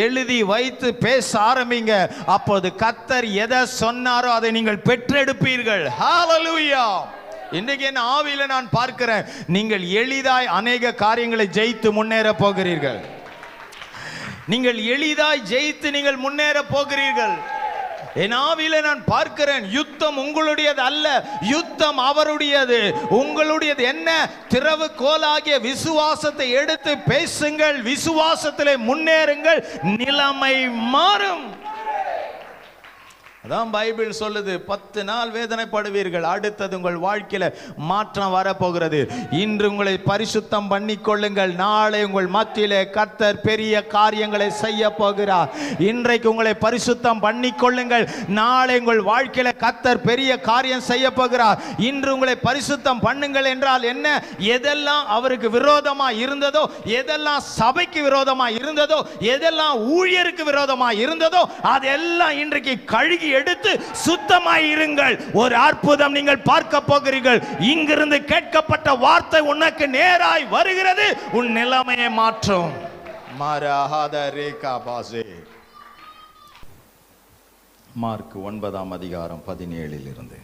எழுதி வைத்து பேச ஆரம்பிங்க. அப்போது கர்த்தர் எதை சொன்னாரோ அதை நீங்கள் பெற்றெடுப்பீர்கள். ஹல்லேலூயா. இன்றைக்கு என் ஆவியில நான் பார்க்கிறேன், நீங்கள் எளிதாய் அநேக காரியங்களை ஜெயித்து முன்னேற போகிறீர்கள். நீங்கள் எளிதாய் ஜெயித்து நீங்கள் முன்னேற போகிறீர்கள். என் ஆவியிலே நான் பார்க்கிறேன், யுத்தம் உங்களுடையது அல்ல, யுத்தம் அவருடையது. உங்களுடையது என்ன? திறவுகோலாகிய விசுவாசத்தை எடுத்து பேசுங்கள், விசுவாசத்திலே முன்னேறுங்கள், நிலைமை மாறும். அதான் பைபிள் சொல்லுது, 10 நாள் வேதனைப்படுவீர்கள், அடுத்தது உங்கள் வாழ்க்கையில மாற்றம் வரப்போகிறது. இன்று உங்களை பரிசுத்தம் பண்ணிக்கொள்ளுங்கள், நாளை உங்கள் மத்தியிலே கர்த்தர் பெரிய காரியங்களை செய்ய போகிறார். இன்றைக்கு உங்களை பரிசுத்தம் பண்ணிக்கொள்ளுங்கள், நாளை உங்கள் வாழ்க்கையில கர்த்தர் பெரிய காரியம் செய்ய போகிறார். இன்று உங்களை பரிசுத்தம் பண்ணுங்கள் என்றால் என்ன? எதெல்லாம் அவருக்கு விரோதமா இருந்ததோ, எதெல்லாம் சபைக்கு விரோதமா இருந்ததோ, எதெல்லாம் ஊழியருக்கு விரோதமா இருந்ததோ அதெல்லாம் இன்றைக்கு கழுகி எடுத்து சுத்தமாய் இருங்கள். ஒரு அற்புதம் நீங்கள் பார்க்க போகிறீர்கள். இங்கிருந்து கேட்கப்பட்ட வார்த்தை உனக்கு நேராய் வருகிறது, உன் நிலைமையை மாற்றும். மார்க் 9:17 இருந்து.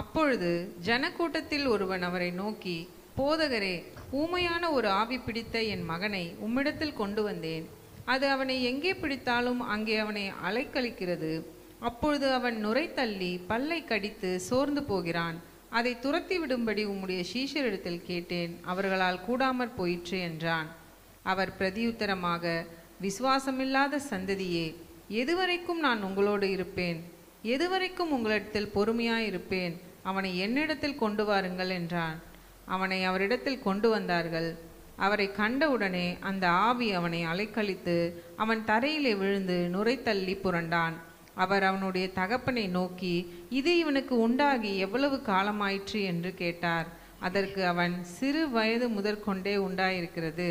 அப்பொழுது ஜனக்கூட்டத்தில் ஒருவன் அவரை நோக்கி, போதகரே, ஊமையான ஒரு ஆவி பிடித்த என் மகனை உம்மிடத்தில் கொண்டு வந்தேன். அது அவனை எங்கே பிடித்தாலும் அங்கே அவனை அலைக்கழிக்கிறது. அப்பொழுது அவன் நுரை தள்ளி பல்லை கடித்து சோர்ந்து போகிறான். அதை துரத்தி விடும்படி உம்முடைய சீஷரிடத்தில் கேட்டேன், அவர்களால் கூடாமற் போயிற்று என்றான். அவர் பிரதியுத்தரமாக, விசுவாசமில்லாத சந்ததியே, எதுவரைக்கும் நான் உங்களோடு இருப்பேன்? எதுவரைக்கும் உங்களிடத்தில் பொறுமையாயிருப்பேன்? அவனை என்னிடத்தில் கொண்டு வாருங்கள் என்றான். அவனை அவரிடத்தில் கொண்டு வந்தார்கள். அவரை கண்டவுடனே அந்த ஆவி அவனை அலைக்கழித்து அவன் தரையிலே விழுந்து நுரை தள்ளி புரண்டான். அவர் அவனுடைய தகப்பனை நோக்கி, இது இவனுக்கு உண்டாகி எவ்வளவு காலமாயிற்று என்று கேட்டார். அதற்கு அவன், சிறு வயது முதற்கொண்டே உண்டாயிருக்கிறது.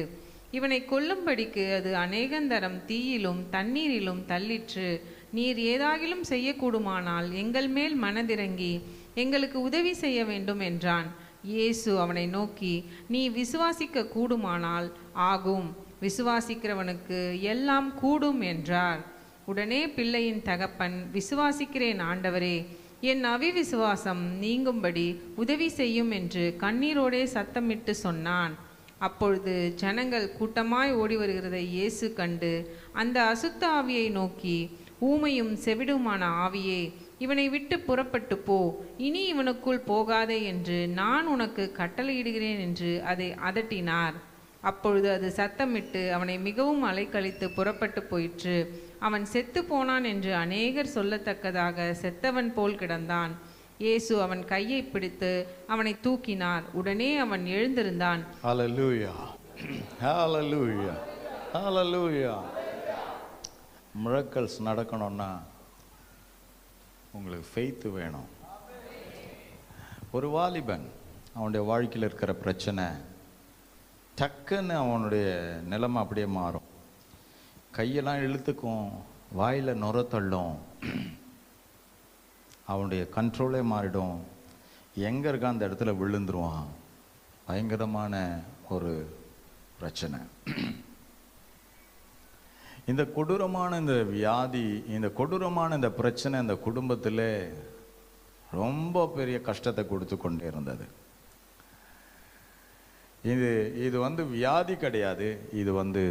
இவனை கொல்லும்படிக்கு அது அநேகந்தரம் தீயிலும் தண்ணீரிலும் தள்ளிற்று. நீர் ஏதாகிலும் செய்யக்கூடுமானால் எங்கள் மேல் மனதிறங்கி எங்களுக்கு உதவி செய்ய வேண்டும் என்றான். இயேசு அவனை நோக்கி, நீ விசுவாசிக்க கூடுமானால் ஆகும், விசுவாசிக்கிறவனுக்கு எல்லாம் கூடும் என்றார். உடனே பிள்ளையின் தகப்பன், விசுவாசிக்கிறேன் ஆண்டவரே, என் அவிவிசுவாசம் நீங்கும்படி உதவி செய்யும் என்று கண்ணீரோடே சத்தமிட்டு சொன்னான். அப்பொழுது ஜனங்கள் கூட்டமாய் ஓடி வருகிறதை இயேசு கண்டு அந்த அசுத்த ஆவியை நோக்கி, ஊமையும் செவிடுமான ஆவியே, இவனை விட்டு புறப்பட்டு போ, இனி இவனுக்குள் போகாதே என்று நான் உனக்கு கட்டளையிடுகிறேன் என்று அதை அதட்டினார். அப்பொழுது அது சத்தமிட்டு அவனை மிகவும் அலைக்கழித்து புறப்பட்டு போயிற்று. அவன் செத்து போனான் என்று அநேகர் சொல்லத்தக்கதாக செத்தவன் போல் கிடந்தான். இயேசு அவன் கையை பிடித்து அவனை தூக்கினார். உடனே அவன் எழுந்திருந்தான். ஹல்லேலூயா, ஹல்லேலூயா, ஹல்லேலூயா. மிரக்கல்ஸ் நடக்கணும்னா உங்களுக்கு ஃபெய்த் வேணும். ஒரு வாலிபன் அவனுடைய வாழ்க்கையில் இருக்கிற பிரச்சனை டக்குன்னு அவனுடைய நிலைமை அப்படியே மாறும். கையெல்லாம் இழுத்துக்கும், வாயில் நுர தள்ளும், அவனுடைய கண்ட்ரோலே மாறிடும். எங்கே இருக்க அந்த இடத்துல விழுந்துருவான். பயங்கரமான ஒரு பிரச்சனை. இந்த கொடூரமான இந்த வியாதி, இந்த கொடூரமான இந்த பிரச்சனை இந்த குடும்பத்தில் ரொம்ப பெரிய கஷ்டத்தை கொடுத்து கொண்டே இருந்தது. இது வியாதி கிடையாது, இது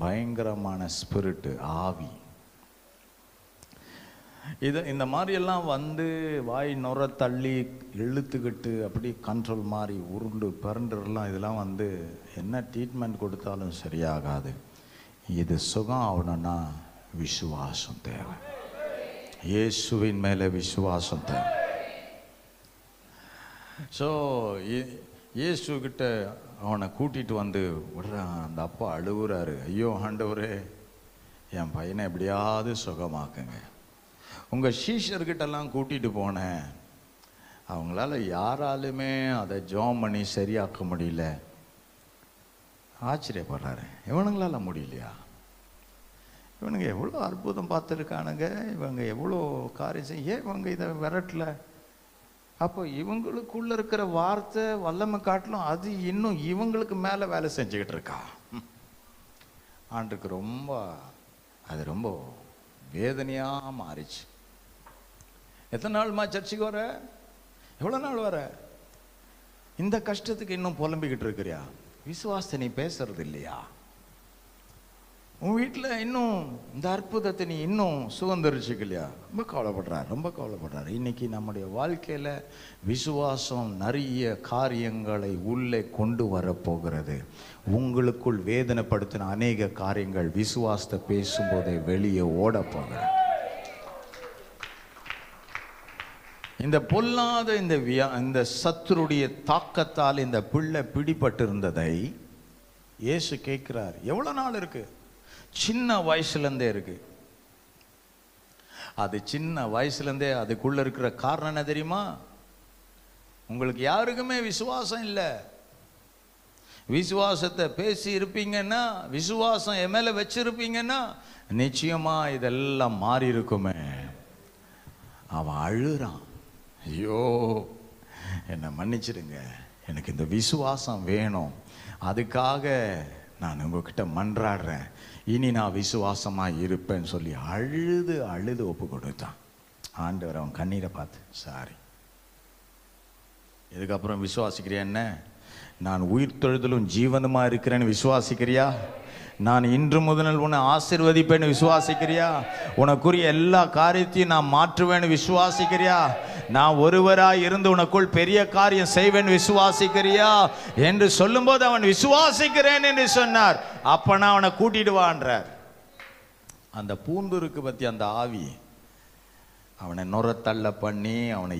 பயங்கரமான ஸ்பிரிட்டு, ஆவி. இந்த மாதிரியெல்லாம் வாய் நுர தள்ளி இழுத்துக்கிட்டு அப்படி கண்ட்ரோல் மாதிரி உருண்டு பிறண்டுலாம் இதெல்லாம் என்ன ட்ரீட்மெண்ட் கொடுத்தாலும் சரியாகாது. இது சுகம் ஆகணும்னா விசுவாசம் தேவை. இயேசுவின் மேலே விசுவாசம் தேவை. ஸோ இயேசுக்கிட்ட அவனை கூட்டிகிட்டு விடுறான். அந்த அப்பா அழுகுறாரு, ஐயோ ஆண்டவரே, என் பையனை எப்படியாவது சுகமாக்குங்க. உங்கள் சீஷர்கிட்டெல்லாம் கூட்டிகிட்டு போனேன், அவங்களால யாராலுமே அதை ஜெபம் பண்ணி சரியாக்க முடியல. ஆச்சரியப்படுறாரு, இவனுங்களால முடியலையா? இவனுங்க எவ்வளோ அற்புதம் பார்த்துருக்கானுங்க, இவங்க எவ்வளோ காரியம் செய்ய, இவங்க இதை விரட்டல. அப்போ இவங்களுக்குள்ள இருக்கிற வார்த்தை வல்லமை காட்டிலும் அது இன்னும் இவங்களுக்கு மேலே வேலை செஞ்சுக்கிட்டு இருக்கா. ஆண்டுக்கு ரொம்ப வேதனையாக மாறிச்சு. எத்தனை நாள்மா சர்ச்சுக்கு வர? எவ்வளோ நாள் வர? இந்த கஷ்டத்துக்கு இன்னும் புலம்பிக்கிட்டு இருக்கிறியா? விசுவாசத்தை நீ பேசுறது இல்லையா? உன் வீட்டில் இன்னும் இந்த அற்புதத்தை நீ இன்னும் சுதந்திரிச்சுக்கலையா? ரொம்ப கவலைப்படுறாரு. இன்னைக்கு நம்முடைய வாழ்க்கையில் விசுவாசம் நிறைய காரியங்களை உள்ளே கொண்டு வரப்போகிறது. உங்களுக்குள் வேதனைப்படுத்தின அநேக காரியங்கள் விசுவாசத்தை பேசும்போதே வெளியே ஓட போகிறது. இந்த பொல்லாத இந்த சத்துருடைய தாக்கத்தால் இந்த பிள்ளை பிடிபட்டு இருந்ததை இயேசு கேட்கிறார். எவ்வளவு நாள் இருக்கு? சின்ன வயசுலேருந்தே இருக்கு. அது சின்ன வயசுலேருந்தே அதுக்குள்ள இருக்கிற காரணம் என்ன தெரியுமா? உங்களுக்கு யாருக்குமே விசுவாசம் இல்லை. விசுவாசத்தை பேசி இருப்பீங்கன்னா, விசுவாசம் என் மேல வச்சிருப்பீங்கன்னா நிச்சயமா இதெல்லாம் மாறி இருக்குமே. அவன் அழுறான், ஐயோ என்னை மன்னிச்சிடுங்க, எனக்கு இந்த விசுவாசம் வேணும், அதுக்காக நான் உங்ககிட்ட மன்றாடுறேன், இனி நான் விசுவாசமாக இருப்பேன்னு சொல்லி அழுது ஒப்பு கொடுத்தான். ஆண்டவர் அவன் கண்ணீரை பார்த்து, சாரி. இதுக்கப்புறம் விசுவாசிக்கிறியா? என்ன, நான் உயிர்த்தெழுதலும் ஜீவனுமா இருக்கிறேன்னு விசுவாசிக்கிறியா? நான் இன்று முதல் உன்னை ஆசீர்வதிப்பேன்னு விசுவாசிக்கிறியா? உனக்குரிய எல்லா காரியத்தையும் நான் மாற்றுவேன்னு விசுவாசிக்கிறியா? நான் ஒருவராய் இருந்து உனக்குள் பெரிய காரியம் செய்வேன் விசுவாசிக்கிறியா என்று சொல்லும்போது அவன் விசுவாசிக்கிறேன் என்று சொன்னார். அப்பனா அவனை கூட்டிட்டு வான்றார். அந்த பூந்துருக்கு பத்தி அந்த ஆவி அவனை நுரத்தள்ள பண்ணி அவனை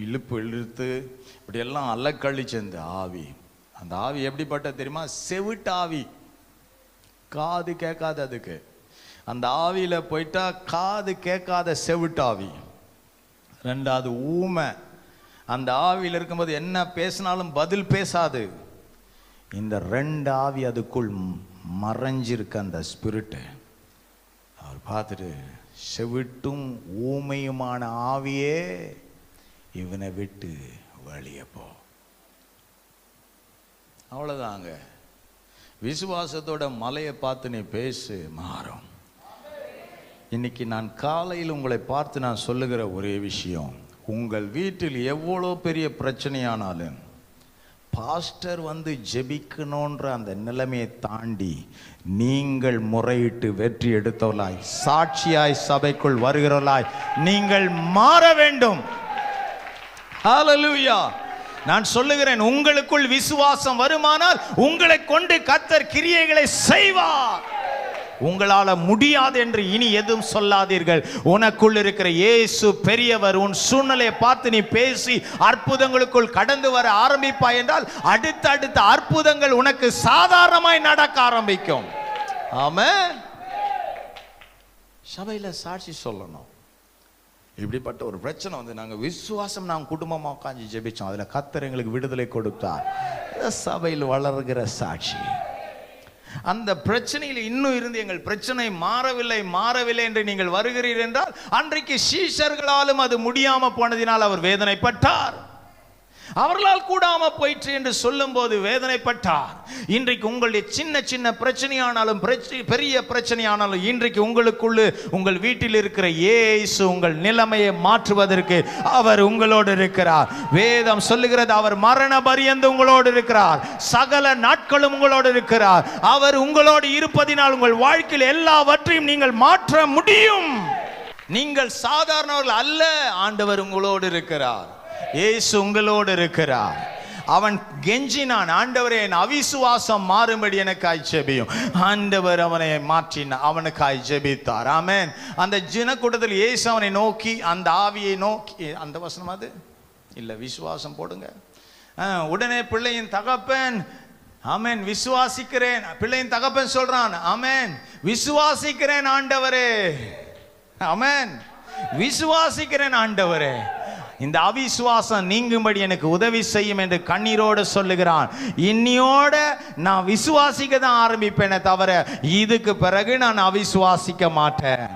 இழுத்து இப்படி எல்லாம் அல்லக்கழிச்சு அந்த ஆவி எப்படிப்பட்ட தெரியுமா? செவிட்டு ஆவி. காது கேட்காது அதுக்கு. அந்த ஆவியில போயிட்டா காது கேட்காத செவிட்டு ஆவி. ரெண்டாவது ஊமை. அந்த ஆவியில் இருக்கும்போது என்ன பேசினாலும் பதில் பேசாது. இந்த ரெண்டு ஆவி அதுக்குள் மறைஞ்சிருக்க அந்த ஸ்பிரிட்டு அவர் பார்த்துட்டு, செவிட்டும் ஊமையுமான ஆவியே இவனை விட்டு வெளியே போ. அவ்வளவுதாங்க. விசுவாசத்தோட மலையை பார்த்து நீ பேசு, மாறும். இன்னைக்கு நான் காலையில் உங்களை பார்த்து நான் சொல்லுகிற ஒரே விஷயம், உங்கள் வீட்டில் எவ்வளோ பெரிய பிரச்சனையானாலும் பாஸ்டர் ஜெபிக்கணுன்ற அந்த நிலைமையை தாண்டி நீங்கள் முறையிட்டு வெற்றி எடுத்தவர்களாய், சாட்சியாய் சபைக்குள் வருகிறவர்களாய் நீங்கள் மாற வேண்டும். ஹல்லேலூயா. நான் சொல்லுகிறேன், உங்களுக்குள் விசுவாசம் வருமானால் உங்களை கொண்டு கர்த்தர் கிரியைகளை செய்வார். உங்களால முடியாது என்று இனி எதுவும் சொல்லாதீர்கள். உனக்குள் இருக்கிற இயேசு பெரியவர். உன் சூழ்நிலையை பார்த்து நீ பேசி அற்புதங்களுக்குள் கடந்து வர ஆரம்பிப்பாய் என்றால் அடுத்த அற்புதங்கள் உனக்கு சாதாரணமாய் நடக்க ஆரம்பிக்கும். ஆமென். சபையில் சாட்சி சொல்லணும். இப்படிப்பட்ட ஒரு பிரச்சனை வந்து நாங்கள் விசுவாசம் நாங்கள் குடும்பமாக உட்காந்து ஜெபிச்சோம், அதில் கர்த்தர் எங்களுக்கு விடுதலை கொடுத்தார். சபையில் வளர்கிற சாட்சி. அந்த பிரச்சனையில் இன்னும் இருந்து எங்கள் பிரச்சனை மாறவில்லை என்று நீங்கள் வருகிறீர்கள் என்றால், அன்றைக்கு சீஷர்களாலும் அது முடியாம போனதினால் அவர் வேதனைப்பட்டார். அவர்களால் கூடாம போயிற்று என்று சொல்லும் போது வேதனைப்பட்டார். இன்றைக்கு உங்களுடைய சின்ன சின்ன பிரச்சனையானாலும் பெரிய பிரச்சனையானாலும் இன்றைக்கு உங்களுக்குள்ள உங்கள் வீட்டில் இருக்கிற இயேசு உங்கள் நிலைமையை மாற்றுவதற்கு அவர் உங்களோடு இருக்கிறார். வேதம் சொல்லுகிறது அவர் மரண பரியந்து உங்களோடு இருக்கிறார், சகல நாட்களும் உங்களோடு இருக்கிறார். அவர் உங்களோடு இருப்பதினால் உங்கள் வாழ்க்கையில் எல்லாவற்றையும் நீங்கள் மாற்ற முடியும். நீங்கள் சாதாரணவர்கள் அல்ல, ஆண்டவர் உங்களோடு இருக்கிறார். இயேசு உங்களோடு இருக்கிறார். அவன் கெஞ்சினான், ஆண்டவரே என் அவிசுவாசம் மாறும்படி எனக்காய் ஜெபியும். ஆண்டவர் அவனை மாற்றினார், அவனுக்காய் ஜெபித்தார். ஆமென். அந்த ஜனக்கூட்டத்தில் இயேசு அவனை நோக்கி, அந்த ஆவியை நோக்கி, அந்த வசனம் அது இல்ல, விசுவாசம் போடுங்க. உடனே பிள்ளையின் தகப்பன் ஆமென் விசுவாசிக்கிறேன், பிள்ளையின் தகப்பன் சொல்றான் ஆமென் விசுவாசிக்கிறேன் ஆண்டவரே, ஆமென் விசுவாசிக்கிறேன் ஆண்டவரே, இந்த அவிசுவாசம் நீங்கும்படி எனக்கு உதவி செய்யும் என்று கண்ணீரோடு சொல்லுகிறான். இன்னியோட நான் விசுவாசிக்க தான் ஆரம்பிப்பேனே தவிர இதுக்கு பிறகு நான் அவிசுவாசிக்க மாட்டேன்.